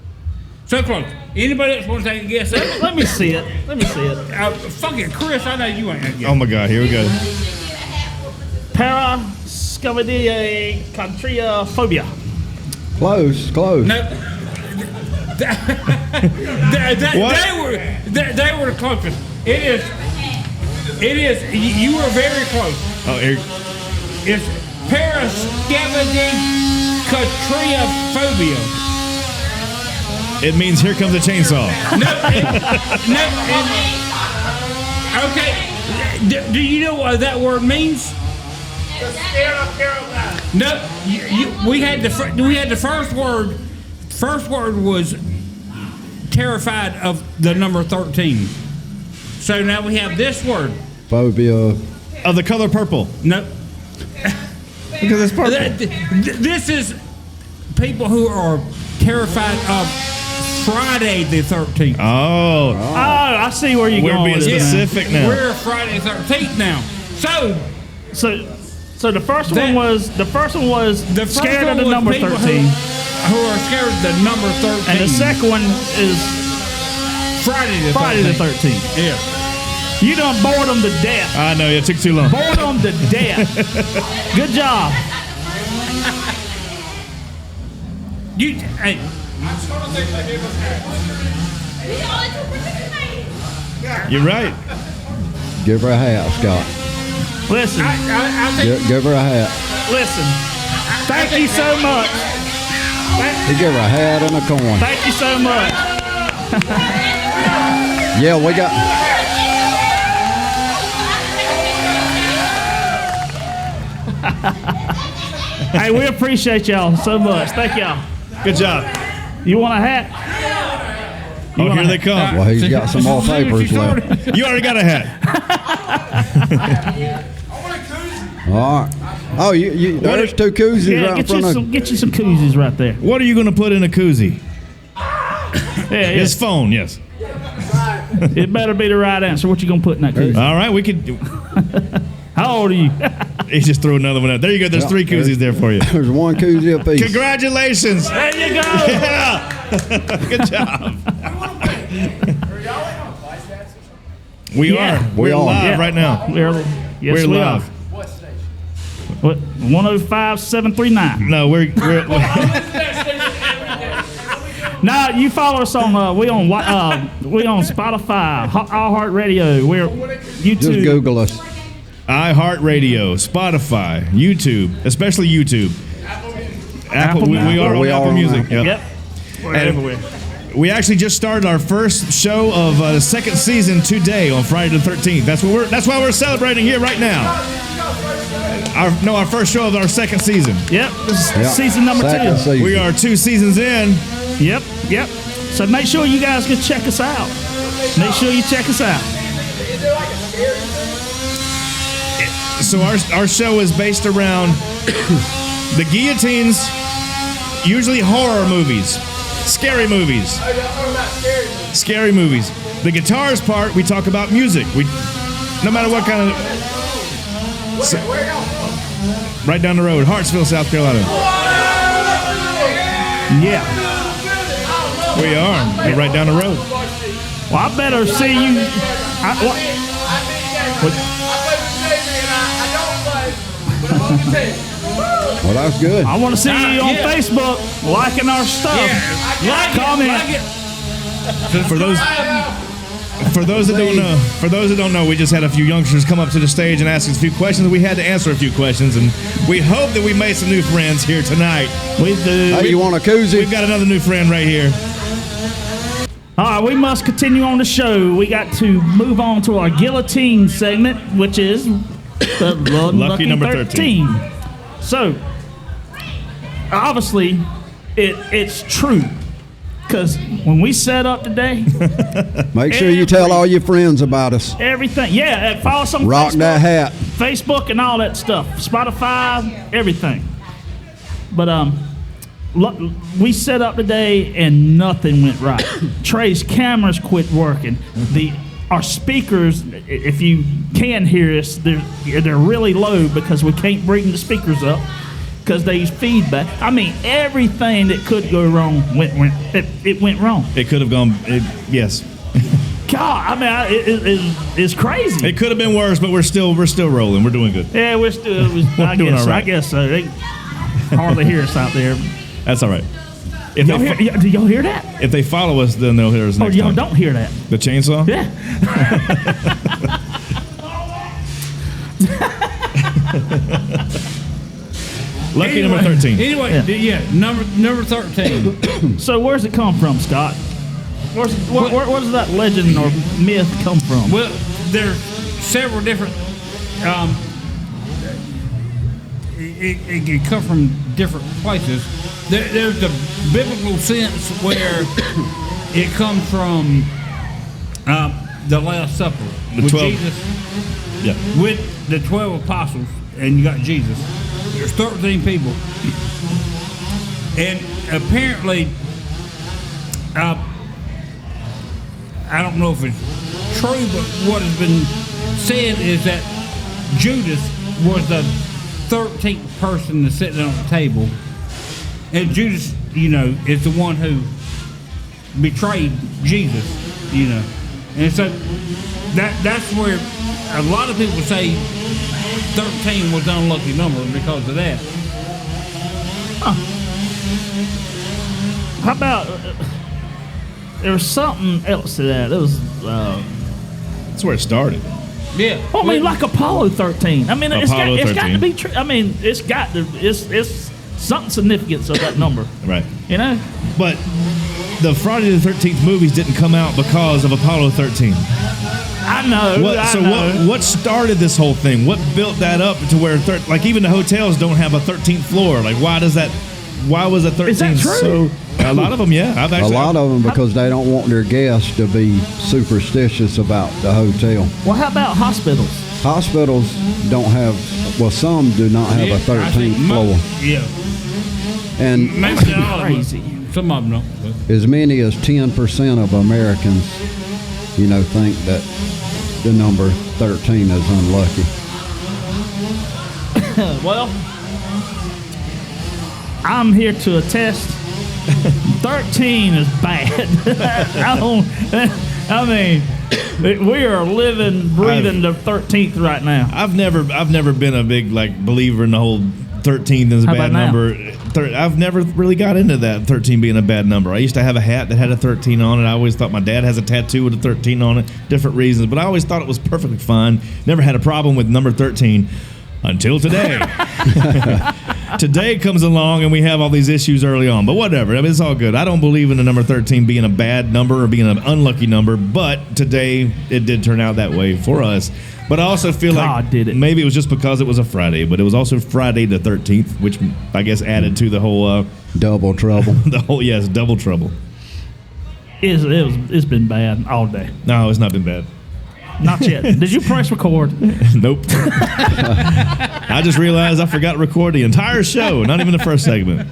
So close. Anybody else want to take a guess? Let me see it. Fucking Chris, I know you ain't gonna guess. Oh my God, here we go. Parascomatiaphobia. Close. No. They were the closest. It is. You were very close. Oh, here. It's parascomatiaphobia. It means here comes a chainsaw. Okay. Do you know what that word means? No. We had the first word. First word was terrified of the number 13. So now we have this word. Phobia. Of the color purple. No. Because it's purple. This is people who are terrified of Friday the 13th. Oh. I see where you're We're going being with this. specific now. We're Friday the 13th now. So the first one was scared of the number 13. Who are scared of the number 13. And the second one is Friday the 13th. Yeah. You done bored them to death. I know, it took too long. Bored them to death. Good job. Hey. You're right. Give her a hat, Scott. Listen. I think Give her a hat. Listen. Thank you so much. He give her a hat and a coin. Thank you so much. Yeah, we got. Hey, we appreciate y'all so much. Thank y'all. Good job. You want a hat? Oh, here they come. Well, he's got some more papers left. You already got a hat. All right. Oh, there's two koozies right in front of. Get you some koozies right there. What are you going to put in a koozie? Yeah, His phone, yes. It better be the right answer. What you gonna put in that koozie? All right, we could. How old are you? He just threw another one out. There you go. There's three koozies there for you. There's one koozie apiece. Congratulations. There you go. Yeah. Good job. We are. We're live right now. Yes, We're we live. are. What? 105.739. No, we're Now you follow us on we on Spotify, iHeartRadio, we're YouTube. Just Google us. iHeartRadio, Spotify, YouTube, especially YouTube. Apple. We are on Apple Music. Yep. We're everywhere. We actually just started our first show of the second season today on Friday the 13th. That's why we're celebrating here right now. Our first show of our second season. Yep. This is season number 2. Season. We are 2 seasons in. Yep. So make sure you guys can check us out. Make sure you check us out. So our show is based around the Guillotines, usually horror movies, scary movies. Scary movies. The guitars part, we talk about music. No matter what kind of... right down the road, Hartsville, South Carolina. Yeah. We are. We're right down the road. Well, I better see you. Well, that's good. I want to see you on Facebook liking our stuff. Yeah. Comment. For those that don't know, we just had a few youngsters come up to the stage and ask us a few questions. We had to answer a few questions, and we hope that we made some new friends here tonight. We do. Hey, you want a koozie? We've got another new friend right here. All right, we must continue on the show. We got to move on to our guillotine segment, which is the lucky number 13. So, obviously, it's true. Because when we set up today... Make sure you tell all your friends about us. Everything. Yeah, follow us on Rock Facebook, that hat. Facebook and all that stuff. Spotify, everything. But we set up today and nothing went right. Trey's cameras quit working. Our speakers, if you can hear us, they're really low because we can't bring the speakers up. because they use feedback. I mean, everything that could go wrong went wrong. It could have gone. Yes. God, I mean, it's crazy. It could have been worse, but we're still rolling. We're doing good. Yeah, we're still. I doing guess. all right. I guess so. They hardly hear us out there. That's all right. Do y'all hear that? If they follow us, then they'll hear us next y'all time. don't hear that? The chainsaw? Yeah. Lucky number 13. Anyway, number 13. So where's it come from, Scott? Where does that legend or myth come from? Well, there's several different. It can come from different places. There's the biblical sense where it comes from the Last Supper with 12. Jesus, Yeah. with the 12 apostles, and you got Jesus. There's 13 people, and apparently, I don't know if it's true, but what has been said is that Judas was the 13th person to sit down at the table. And Judas, is the one who betrayed Jesus, And so that's where a lot of people say 13 was an unlucky number because of that. Huh. How about there was something else to that? It was. That's where it started. Yeah. Well, I mean, like Apollo 13. I mean, it's got to 13. be true. I mean, it's something significance of that number. Right. But the Friday the 13th movies didn't come out because of Apollo 13. I know. What started this whole thing? What built that up to where, even the hotels don't have a 13th floor? Like, why was a 13th Is that true? so? A lot of them, yeah. A lot of them because they don't want their guests to be superstitious about the hotel. Well, how about hospitals? Hospitals don't have, some do not have a 13th floor. Yeah. And Maybe not all of them. Crazy. Some of them don't. But. as many as 10% of Americans, think that the number 13 is unlucky. Well, I'm here to attest 13 is bad. We are living, breathing the 13th right now. I've never been a big believer in the whole 13 is a How bad about now? number. I've never really got into that 13 being a bad number. I used to have a hat that had a 13 on it. I always thought my dad has a tattoo with a 13 on it, different reasons, but I always thought it was perfectly fine. Never had a problem with number 13 until today. Today comes along and we have all these issues early on, but whatever. It's all good. I don't believe in the number 13 being a bad number or being an unlucky number, but today it did turn out that way for us. But I also feel God did it. Maybe it was just because it was a Friday, but it was also Friday the 13th, which I guess added to the whole Double trouble. double trouble. It's been bad all day. No, it's not been bad. Not yet. Did you press record? Nope. I just realized I forgot to record the entire show, not even the first segment.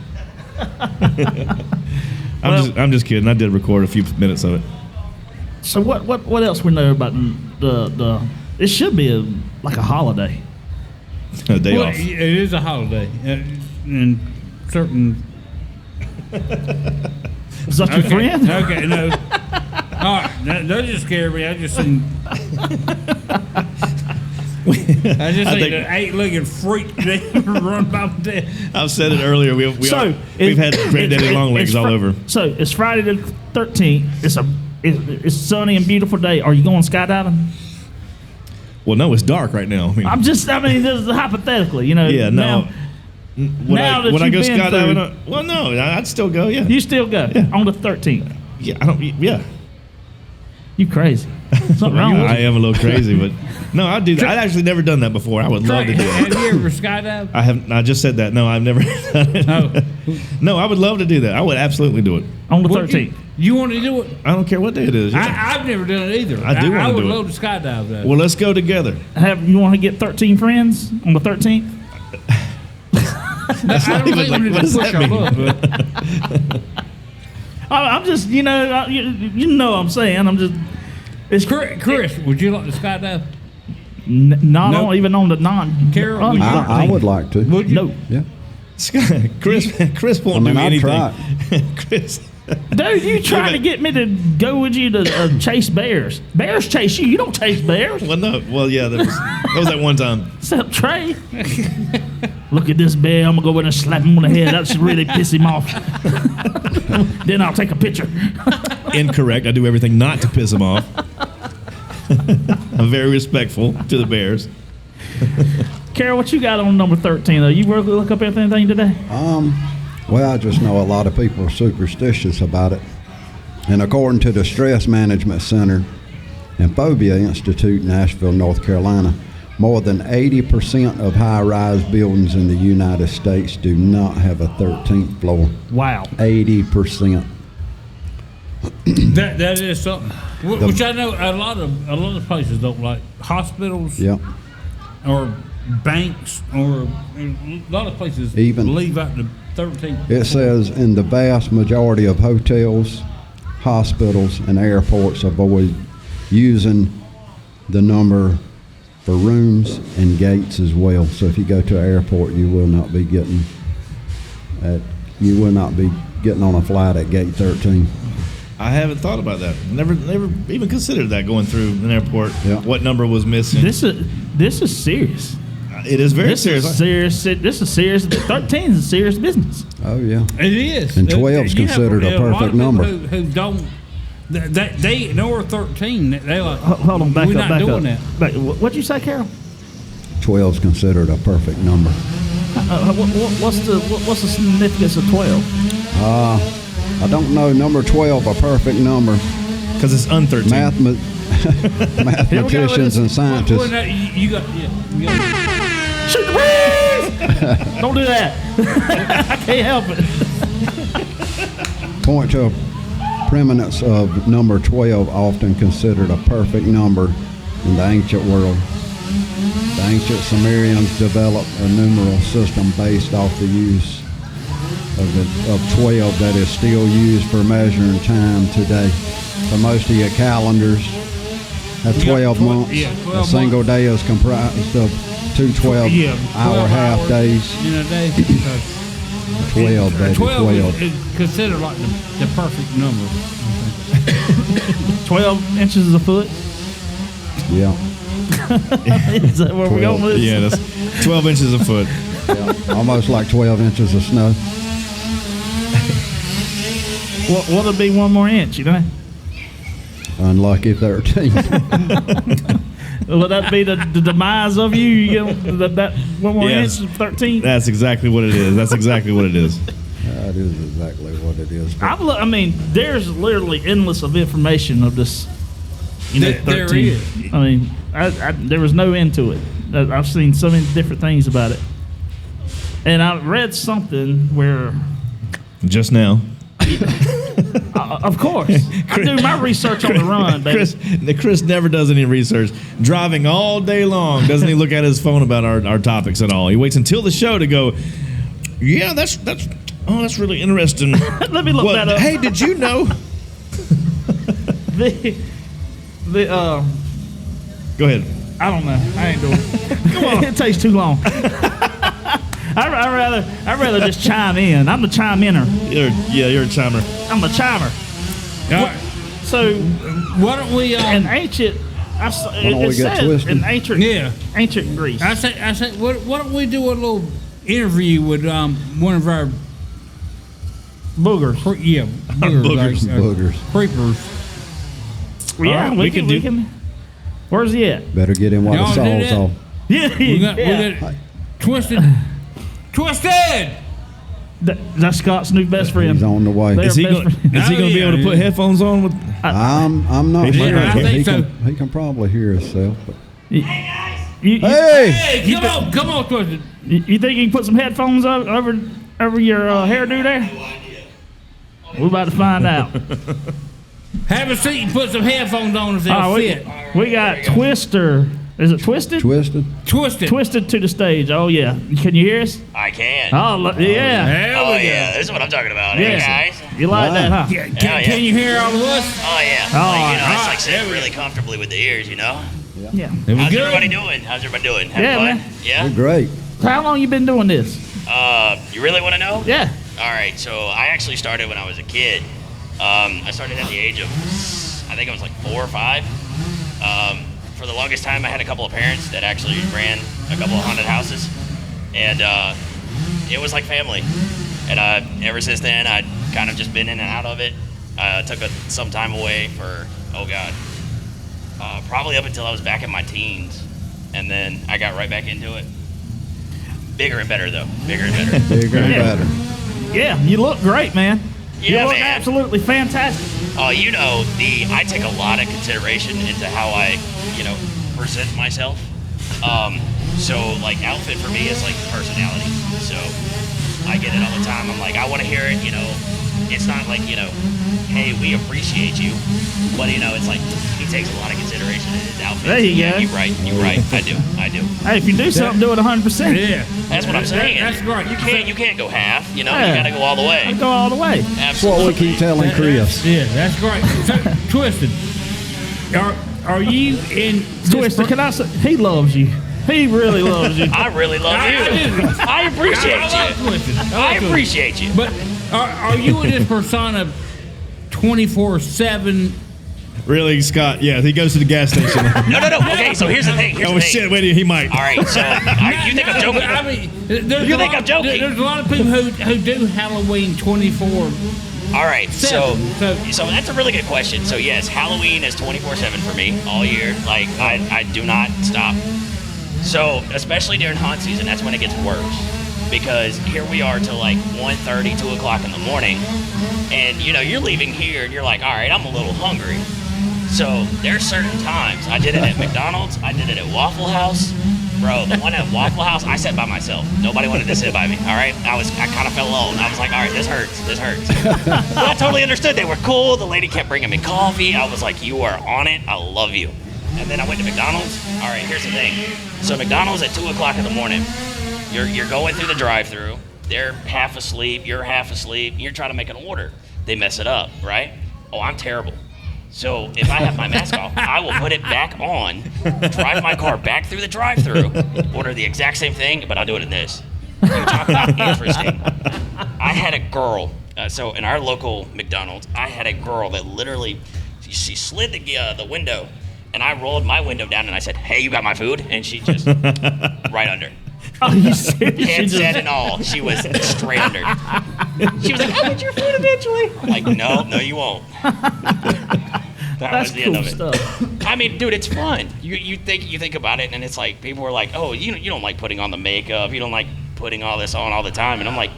I'm just kidding. I did record a few minutes of it. So what else we know about the? It should be a holiday. A day off. It is a holiday, and certain. Is that your friend? Okay, no. All right, that just scared me. I just seen. The 8-legged freak run by the dead. I've said it earlier. We've had Granddaddy Longlegs all over. So it's Friday the 13th. It's a sunny and beautiful day. Are you going skydiving? Well, no, it's dark right now. This is hypothetically, Yeah, no. Would I go skydiving? Well, no, I'd still go. Yeah, you still go on the 13th. Yeah, I don't. Yeah, you crazy? Something wrong with you? I am a little crazy, but no, I'd do that. I'd actually never done that before. I would love to do Have that. you ever skydived? I have. I just said that. No, I've never done it. No, I would love to do that. I would absolutely do it on the 13th. You want to do it? I don't care what day it is. Yeah. I've never done it either. I do want to do it. I would love to skydive though. Well, let's go together. You want to get 13 friends on the 13th? I don't think we need to push our luck, I'm just, you know what I'm saying. I'm just. It's Chris, would you like to skydive? Not even on the non. Carol, would you I would like to. Would you? No. Yeah. Chris won't do I'd anything. try. Chris, Dude, you trying to get me to go with you to chase bears? Bears chase you. You don't chase bears. well, no, well, yeah, that was that one time. Except Trey. Look at this bear. I'm gonna go in and slap him on the head. That should really piss him off. Then I'll take a picture. Incorrect. I do everything not to piss him off. I'm very respectful to the bears. Carol, what you got on number 13? Though you really look up anything today? Well, I just know a lot of people are superstitious about it. And according to the Stress Management Center and Phobia Institute in Asheville, North Carolina, more than 80% of high-rise buildings in the United States do not have a 13th floor. Wow. 80%. That is something. Which I know a lot of places don't like. Hospitals. Yep. Or banks, or a lot of places Even- leave out the 13th. It says in the vast majority of hotels, hospitals, and airports avoid using the number for rooms and gates as well. So if you go to an airport, you will not be getting on a flight at gate 13. I haven't thought about that. Never even considered that going through an airport. Yeah. What number was missing? This is serious. It is very This serious. is serious. This is serious. 13 is serious business. Oh, yeah. It is. And 12 is You have considered a lot of perfect people number. Who don't. They ignore 13. They like. Hold on, back we're up, not back doing up. that. What'd you say, Carol? 12 is considered a perfect number. What's the significance of 12? I don't know. Number 12, a perfect number. Because it's un-13. Mathematicians and scientists. Well, no, you got. Shoot the breeze! Don't do that. I can't help it. Point to a preeminence of number 12, often considered a perfect number in the ancient world. The ancient Sumerians developed a numeral system based off the use of 12 that is still used for measuring time today. So most of your calendars have 12 months. Yeah, 12 a single day is comprised of two 12-hour half days. In a day. 12, baby, 12. Is considered like the perfect number. 12 inches a foot? Yeah. Is that where we're going with this? Yeah, that's 12 inches a foot. Yeah, almost like 12 inches of snow. What'll be one more inch, you know? Unlucky 13. Will that be the demise of you? You get that one more Yes. inch, 13? That's exactly what it is. That's exactly what it is. That is exactly what it is. I mean, there's literally endless of information of this. You know, There 13. is. I mean, there was no end to it. I've seen so many different things about it. And I read something where, Just now. of course, I do my research on the run, baby. Chris never does any research. Driving all day long, doesn't he look at his phone about our topics at all? He waits until the show to go, yeah, that's really interesting. Let me look that up. Hey, did you know? Go ahead. I don't know. I ain't doing it. Come on. It takes too long. I'd rather just chime in. I'm the chime-inner. You're a chimer. I'm the chimer. All right. So, Why don't we? in ancient, don't we it get says twisted? in ancient Greece. I say, why don't we do a little interview with one of our Boogers. boogers, Boogers. creepers. Yeah, right, we can. Where's he at? Better get him while the Y'all do saw's that? off. Yeah, We got yeah. twisted. That's Scott's new best friend. He's on the way. They're Is he best going friends. to be able to put headphones on? With, I'm not He might sure. not care. He I think he can probably hear himself. But. You Hey! Hey, come on, twisted. think you can put some headphones over your hairdo there? We're about to find out. Have a seat and put some headphones on if they'll fit. We got Twister. Is it Twisted? Twisted? Twisted. Twisted to the stage. Oh, yeah. Can you hear us? I can. Yeah. There Oh, we go. yeah, this is what I'm talking about. Yeah. Hey, guys. You like that, huh? Yeah, Yeah. can you hear all of us? Oh, yeah. Oh, It's like sitting really comfortably with the ears, you know? Yeah. There we How's go. everybody doing? Having Yeah, fun? man. Yeah? We're great. How long you been doing this? You really want to know? Yeah. All right, so I actually started when I was a kid. I started at the age of, I think I was like 4 or 5. For the longest time, I had a couple of parents that actually ran a couple of haunted houses, and it was like family. And ever since then, I'd kind of just been in and out of it. Took some time away for, probably up until I was back in my teens, and then I got right back into it. Bigger and better, though. Bigger and better. Bigger and better. Yeah, you look great, man. Yeah, you look man. absolutely fantastic. Oh, I take a lot of consideration into how I, present myself. So like outfit for me is like personality. So I get it all the time. I'm like, I want to hear it, it's not like, hey, we appreciate you. But, it's like, he takes a lot of consideration in his outfit. There you go. You're right. I do. Hey, if you do something, do it 100%. Yeah. That's what I'm saying. That's right. You can't go half, you Yeah. gotta go all the way. Go all the way. That's what we Absolutely. keep telling Chris. Yeah, that's great. So, Twisted, are you in Twister, can I say, he loves you. He really loves you. I really love I you. do. I appreciate I like you. Twisted. I appreciate you. But are you in this persona 24/7? Really, Scott? Yeah, he goes to the gas station. No. Okay, so here's the thing. Oh shit! Wait, he might. All right, so you think I'm joking? I mean, You think I'm joking? There's a lot of people who do Halloween 24. All right, so So- that's a really good question. So yes, Halloween is 24/7 for me all year. Like I do not stop. So especially during haunt season, that's when it gets worse. Because here we are till like 1:30, 2 o'clock in the morning, and you're leaving here and you're like, all right, I'm a little hungry. So there's certain times. I did it at McDonald's. I did it at Waffle House. Bro, the one at Waffle House, I sat by myself. Nobody wanted to sit by me, all right? I kind of felt alone. I was like, all right, this hurts. But I totally understood. They were cool. The lady kept bringing me coffee. I was like, you are on it. I love you. And then I went to McDonald's. All right, here's the thing. So McDonald's at 2 o'clock in the morning, you're going through the drive-thru. They're half asleep. You're half asleep. You're trying to make an order. They mess it up, right? Oh, I'm terrible. So if I have my mask off, I will put it back on, drive my car back through the drive-thru, order the exact same thing, but I'll do it in this. You talk about interesting. I had a girl, so in our local McDonald's, I had a girl that literally, she slid the window, and I rolled my window down, and I said, hey, you got my food? And she just, right under. Are you serious? Headset and all, she was straight under. She was like, I'll get your food eventually. I'm like, no, you won't. That That's was the cool end of it. stuff. I mean, dude, it's fun. You think about it, and it's like people are like, "Oh, you don't like putting on the makeup. You don't like putting all this on all the time." And I'm like,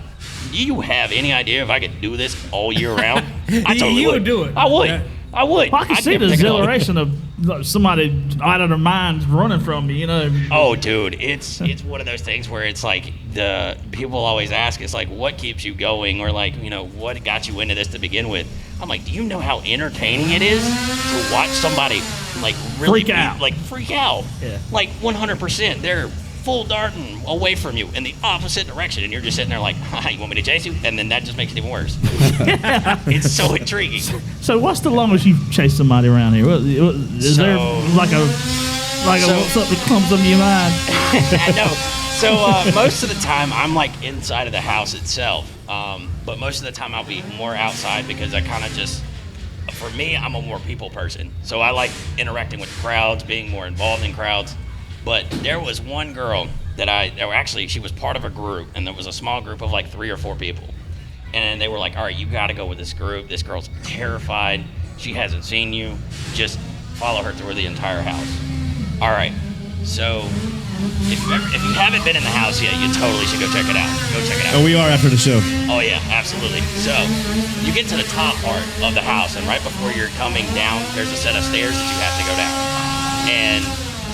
"Do you have any idea if I could do this all year round?" I totally You would do it. I would. Yeah. I would. Well, I can I'd see never the take it off. exhilaration of somebody out of their minds running from you. Oh, dude, it's one of those things where it's like the people always ask, it's like, what keeps you going, or like, what got you into this to begin with? I'm like, do you know how entertaining it is to watch somebody like really freak out? Yeah. Like 100%, they're full darting away from you in the opposite direction, and you're just sitting there like, you want me to chase you? And then that just makes it even worse. It's so intriguing. So what's the longest you've chased somebody around here? Is there like something that comes into your mind? I know. So most of the time I'm like inside of the house itself, but most of the time I'll be more outside because I kind of just, for me, I'm a more people person. So I like interacting with crowds, being more involved in crowds. But there was one girl she was part of a group, and there was a small group of like 3 or 4 people. And they were like, all right, you got to go with this group. This girl's terrified. She hasn't seen you. Just follow her through the entire house. All right. So if you haven't been in the house yet, you totally should go check it out. Go check it out. Oh, we are after the show. Oh, yeah, absolutely. So you get to the top part of the house, and right before you're coming down, there's a set of stairs that you have to go down. And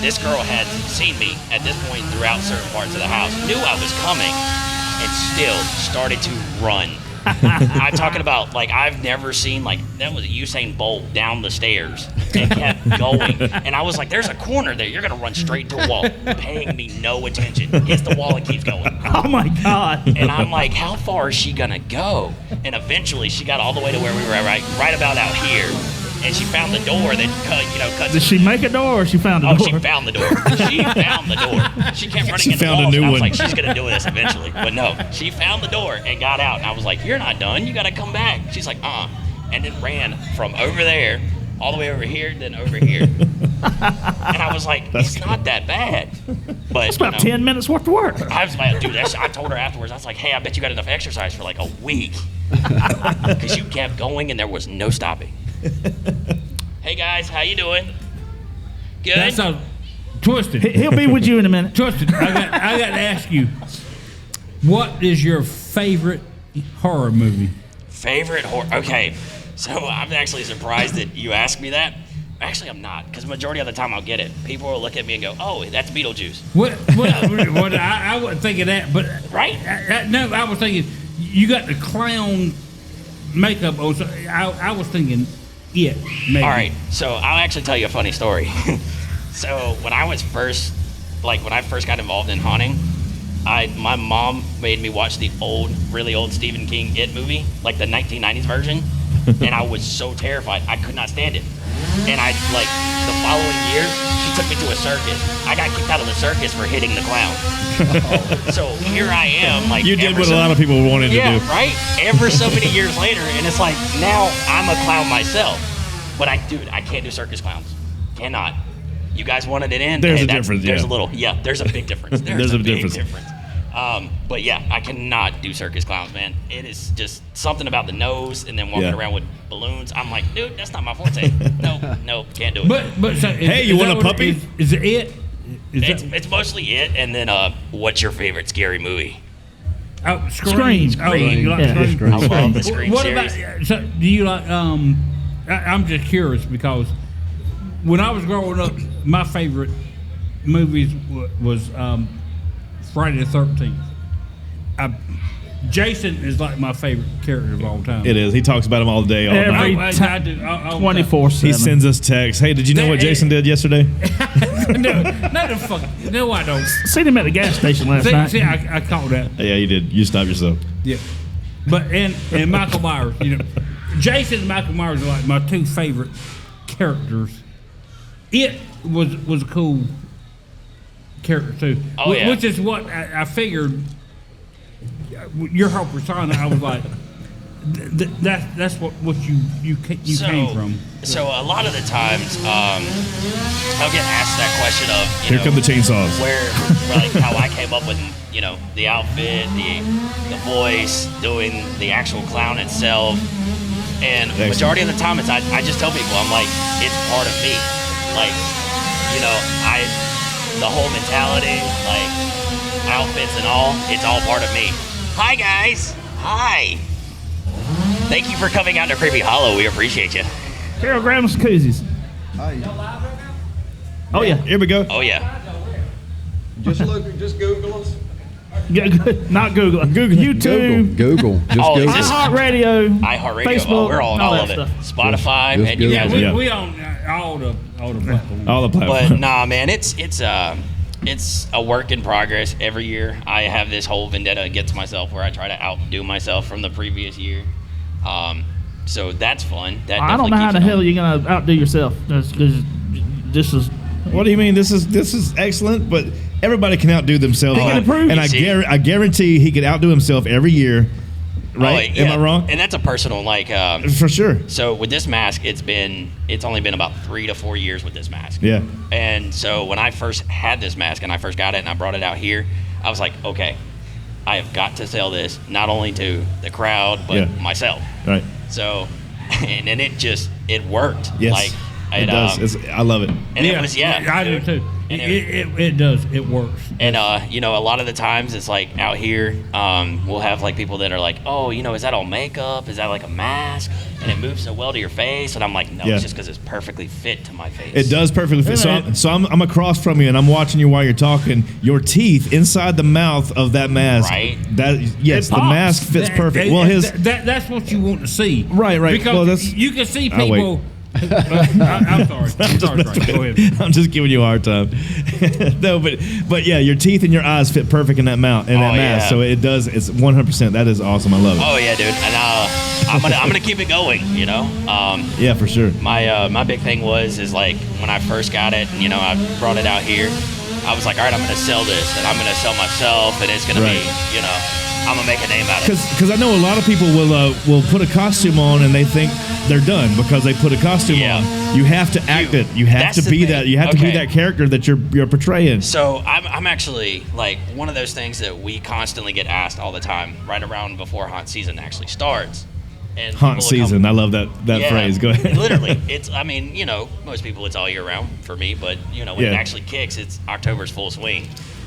this girl had seen me at this point throughout certain parts of the house, knew I was coming, and still started to run. I'm talking about, like, I've never seen, like, that was Usain Bolt down the stairs and kept going. And I was like, there's a corner there. You're going to run straight into a wall, paying me no attention. Hits the wall and keeps going. Oh, my God. And I'm like, how far is she going to go? And eventually she got all the way to where we were right about out here. and she found the door that cuts. Did she make a door or she found a Oh, door? she found the door. She found the door. She kept running She into found a walls, new and I was one. like, she's gonna do this eventually. But no, she found the door and got out. And I was like, you're not done. You gotta come back. She's like, and then ran from over there all the way over here, then over here. And I was like, it's not that bad. But It's about 10 minutes worth of work. I was like, dude, I told her afterwards, I was like, hey, I bet you got enough exercise for like a week. Because you kept going and there was no stopping. Hey guys, how you doing? Good? That's a Twisted. He'll be with you in a minute. Twisted. I got to ask you, what is your favorite horror movie? Favorite horror? Okay, so I'm actually surprised that you asked me that. Actually, I'm not, because majority of the time I'll get it. People will look at me and go, oh, that's Beetlejuice. I wasn't thinking that, but Right? No, I was thinking you got the clown makeup on. So I was thinking it. Maybe. All right, so I'll actually tell you a funny story. So when I first got involved in haunting, my mom made me watch the really old Stephen King It movie, like the 1990s version, and I was so terrified. I could not stand it. And the following year, she took me to a circus. I got kicked out of the circus for hitting the clown. So here I am, like You did what a lot of people wanted to do. right? Ever so many years later, and it's like now I'm a clown myself. But I can't do circus clowns. Cannot. You guys wanted it in. There's a difference, There's yeah. a little. Yeah, there's a big difference. There's a big difference. But yeah, I cannot do circus clowns, man. It is just something about the nose and then walking Yeah. around with balloons. I'm like, dude, that's not my forte. Nope, can't do it. But so Hey, you want a puppy? Is it it? It's mostly it. And then, what's your favorite scary movie? Oh, Scream. Scream. Oh, you like Yeah. Scream? I love the Scream What series. about? So do you like? I'm just curious because when I was growing up, my favorite movies was Friday the 13th. Jason is like my favorite character of all time. It is. He talks about him all day, all Every night. I do. All 24/7. He sends us texts. Hey, did you know what Jason did yesterday? No, I don't. Seen him at the gas station last night. See, I caught that. Yeah, you did. You stopped yourself. Yeah, but and Michael Myers, Jason and Michael Myers are like my two favorite characters. It was a cool character too. Oh, yeah. Which is what I figured. Your whole persona, I was like, that's what you came from. So a lot of the times, I'll get asked that question of Here come the chainsaws. where like how I came up with the outfit, the voice, doing the actual clown itself, and majority of the time it's I just tell people I'm like it's part of me, like the whole mentality, like outfits and all, it's all part of me. Hi guys, hi. Thank you for coming out to Kreepy Hollow. We appreciate you. Carol, grab some koozies. Oh yeah. Here we go. Oh yeah. Just Google us. Not Google. YouTube. Google. Just Oh, Google. is this- iHeartRadio. iHeartRadio. Facebook. We're on all of it. Stuff. Spotify, Just man. You Google guys. it. Yeah, Yeah. we on all the platforms. All the But platforms. nah, man, it's a work in progress. Every year, I have this whole vendetta against myself where I try to outdo myself from the previous year. So that's fun. That I don't know how the definitely hell you're gonna outdo yourself. Because this is. What do you mean? This is excellent, but everybody can outdo themselves. He can improve. And I guarantee he could outdo himself every year. Right? Oh, yeah. Am I wrong? And that's a personal For sure. So with this mask, it's only been about 3 to 4 years with this mask. Yeah. And so when I first had this mask and I first got it and I brought it out here, I was like, okay, I have got to sell this not only to the crowd but Yeah. myself. Right. So, and then it worked. Yes. Like it does. I love it. and it was I do too. And It does. It works. And a lot of the times it's like out here, we'll have like people that are like, oh, is that all makeup? Is that like a mask? And it moves so well to your face. And I'm like, no, Yeah. it's just because it's perfectly fit to my face. It does perfectly fit. So I'm across from you and I'm watching you while you're talking. Your teeth inside the mouth of that mask. Right. It The pops. mask fits perfect. Well, his that's what you want to see. Right. Because Well, that's you can see I'll wait. people I'm sorry. I'm sorry. Go ahead. I'm just giving you a hard time. No, but yeah, your teeth and your eyes fit perfect in that mount and that mask. Yeah. So it does. It's 100%. That is awesome. I love it. Oh yeah, dude. And I'm gonna keep it going. You know. Yeah, for sure. My big thing is like when I first got it, and I brought it out here. I was like, all right, I'm gonna sell this, and I'm gonna sell myself, and it's gonna be, I'm gonna make a name out of it. Because I know a lot of people will put a costume on and they think they're done because they put a costume on. You have to act it. You have to be that. You have to be that character that you're portraying. So I'm actually like one of those things that we constantly get asked all the time, right around before haunt season actually starts. And Haunt season. I love that phrase. Go ahead. Literally, it's. I mean, most people it's all year round for me, but when it actually kicks, it's October's full swing.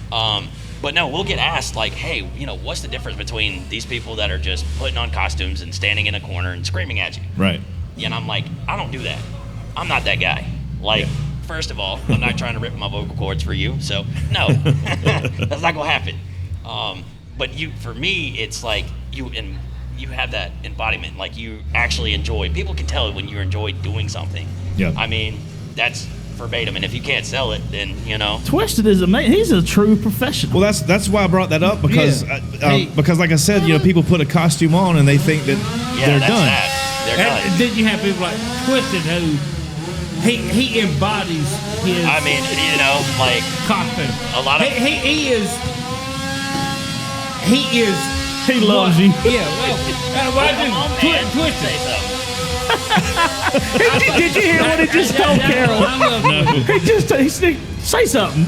But no, we'll get asked like, hey, what's the difference between these people that are just putting on costumes and standing in a corner and screaming at you? Right. And I'm like, I don't do that. I'm not that guy. Like, first of all, I'm not trying to rip my vocal cords for you, so no, that's not gonna happen. But for me, it's like you have that embodiment, like you actually enjoy. People can tell when you enjoy doing something. Yeah. I mean, that's verbatim, and if you can't sell it, then Twisted is amazing. He's a true professional. Well, that's why I brought that up because because like I said, people put a costume on and they think that they're that's done. That. They're done. And then you have people like Twisted who he embodies his. I mean, like costume. a lot of He is. He loves you. Yeah. Well, what I do? Twisted. Say something. Did you hear what he just told Carol? He just say something.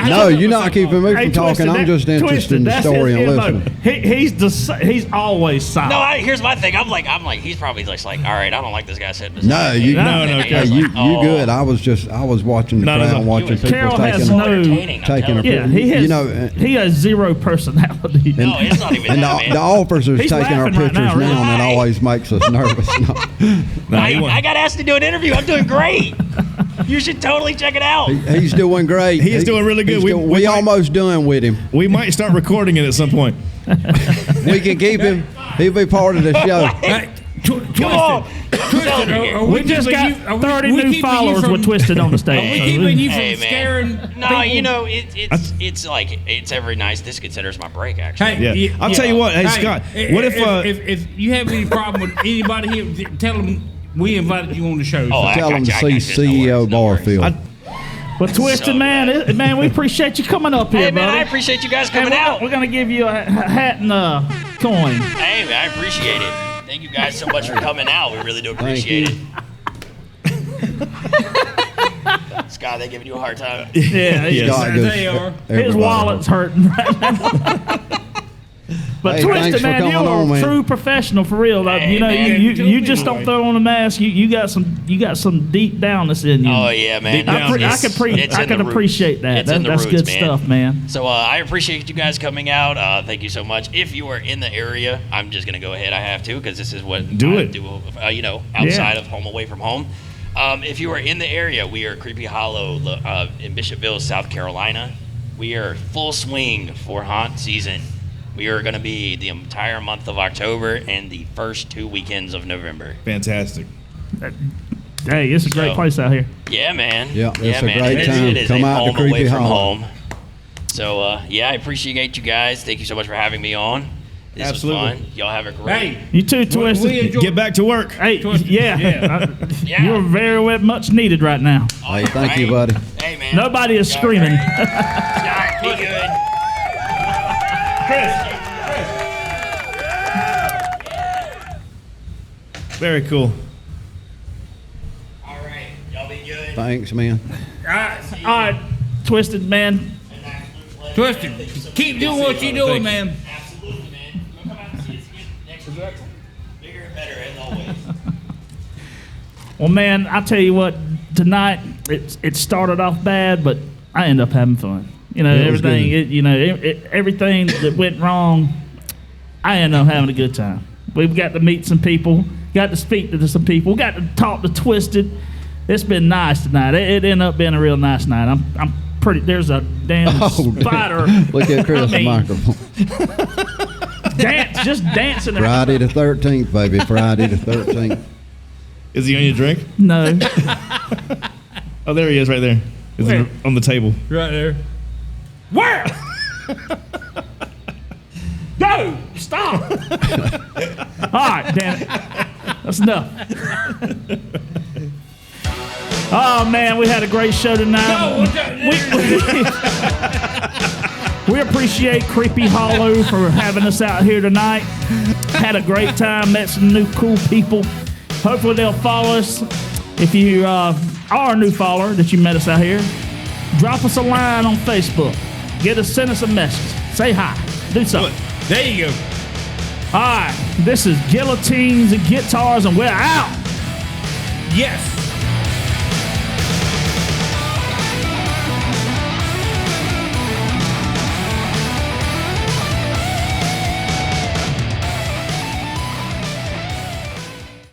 No, you're not keeping me from talking. I'm just interested in the story and listening. He's always silent. No, here's my thing. I'm like, he's probably just like, all right, I don't like this guy sitting beside No, me. you Carol. you good. I was watching the crowd, watching people Carol has taking a Yeah, he has zero personality. No, it's not even And that, man. the officers He's taking our laughing right pictures now, now, right? and it always makes us nervous. I got asked to do an interview. I'm doing great. You should totally check it out. He's doing great. He is doing really good. We almost done with him. We might start recording it at some point. We can keep him. He'll be part of the show. Come on. Twisted. We just got 30 new followers with Twisted on the Are we stage. keeping you Hey, from man. scaring? No, people? it's like it's every night. This considers my break actually. Hey, Yeah. I'll tell you what. Hey, Scott, what if you have any problem with anybody here, tell them we invited you on the show. Oh, I Tell him to got you. see No CEO worries, no worries. Barfield. But Twisted, So man, we appreciate you coming up here, Hey man, buddy. I appreciate you guys And coming out. we're gonna give you a hat and a coin. Hey man, I appreciate it. Thank you guys so much for coming out. We really do appreciate it. Scott, they giving you a hard time. Yeah, Yes. God, They are. his everybody. wallet's hurting right now. But Hey, Twisted, thanks for man, coming you're on, a man. true professional for real. Like, Hey, man. you just don't throw on a mask. You got some deep downness in you. Oh yeah, man. I It's in can the roots. appreciate that. It's in the That's roots, good man. stuff, man. So I appreciate you guys coming out. Thank you so much. If you are in the area, I'm just gonna go ahead. I have to because this is what Do I it. do. Outside of home, away from home. If you are in the area, we are Kreepy Hollow in Bishopville, South Carolina. We are full swing for haunt season. We are going to be the entire month of October and the first 2 weekends of November. Fantastic. Hey, it's a great So- place out here. Yeah, man. Yeah, it's a man. great time. It is Come a out to home away Kreepy from Hollow. home. So, I appreciate you guys. Thank you so much for having me on. This Absolutely. was fun. Y'all have a great... Hey, You too, Twisted. we enjoy- Get back to work. Hey, Twisted. yeah, Yeah. you're very much needed right now. Hey, thank you, buddy. Hey, man. Nobody is screaming. All right, be good. Very cool. All right. Y'all be good. Thanks, man. All right, Twisted, man. An absolute pleasure. Twisted, keep doing what you're doing, man. Absolutely, man. We'll come out and see us again next week. Bigger and better, as always. Well, man, I tell you what, tonight it started off bad, but I ended up having fun. You know, It was everything. good. Everything that went wrong, I ended up having a good time. We've got to meet some people, got to speak to some people, got to talk to Twisted. It's been nice tonight. It ended up being a real nice night. I'm pretty. There's a damn spider. Look at Chris' I mean, microphone. Dance just dancing. Friday the 13th, baby. Friday the 13th. Is he on your drink? No. Oh, there he is, right there. Is Where? he on the table? Right there. Where? No! Stop! All right, damn it. That's enough. Oh, man, we had a great show tonight. We appreciate Kreepy Hollow for having us out here tonight. Had a great time, met some new cool people. Hopefully they'll follow us. If you are a new follower that you met us out here, drop us a line on Facebook. Send us a message. Say hi. Do something. There you go. All right, this is Guillotines and Guitars, and we're out. Yes.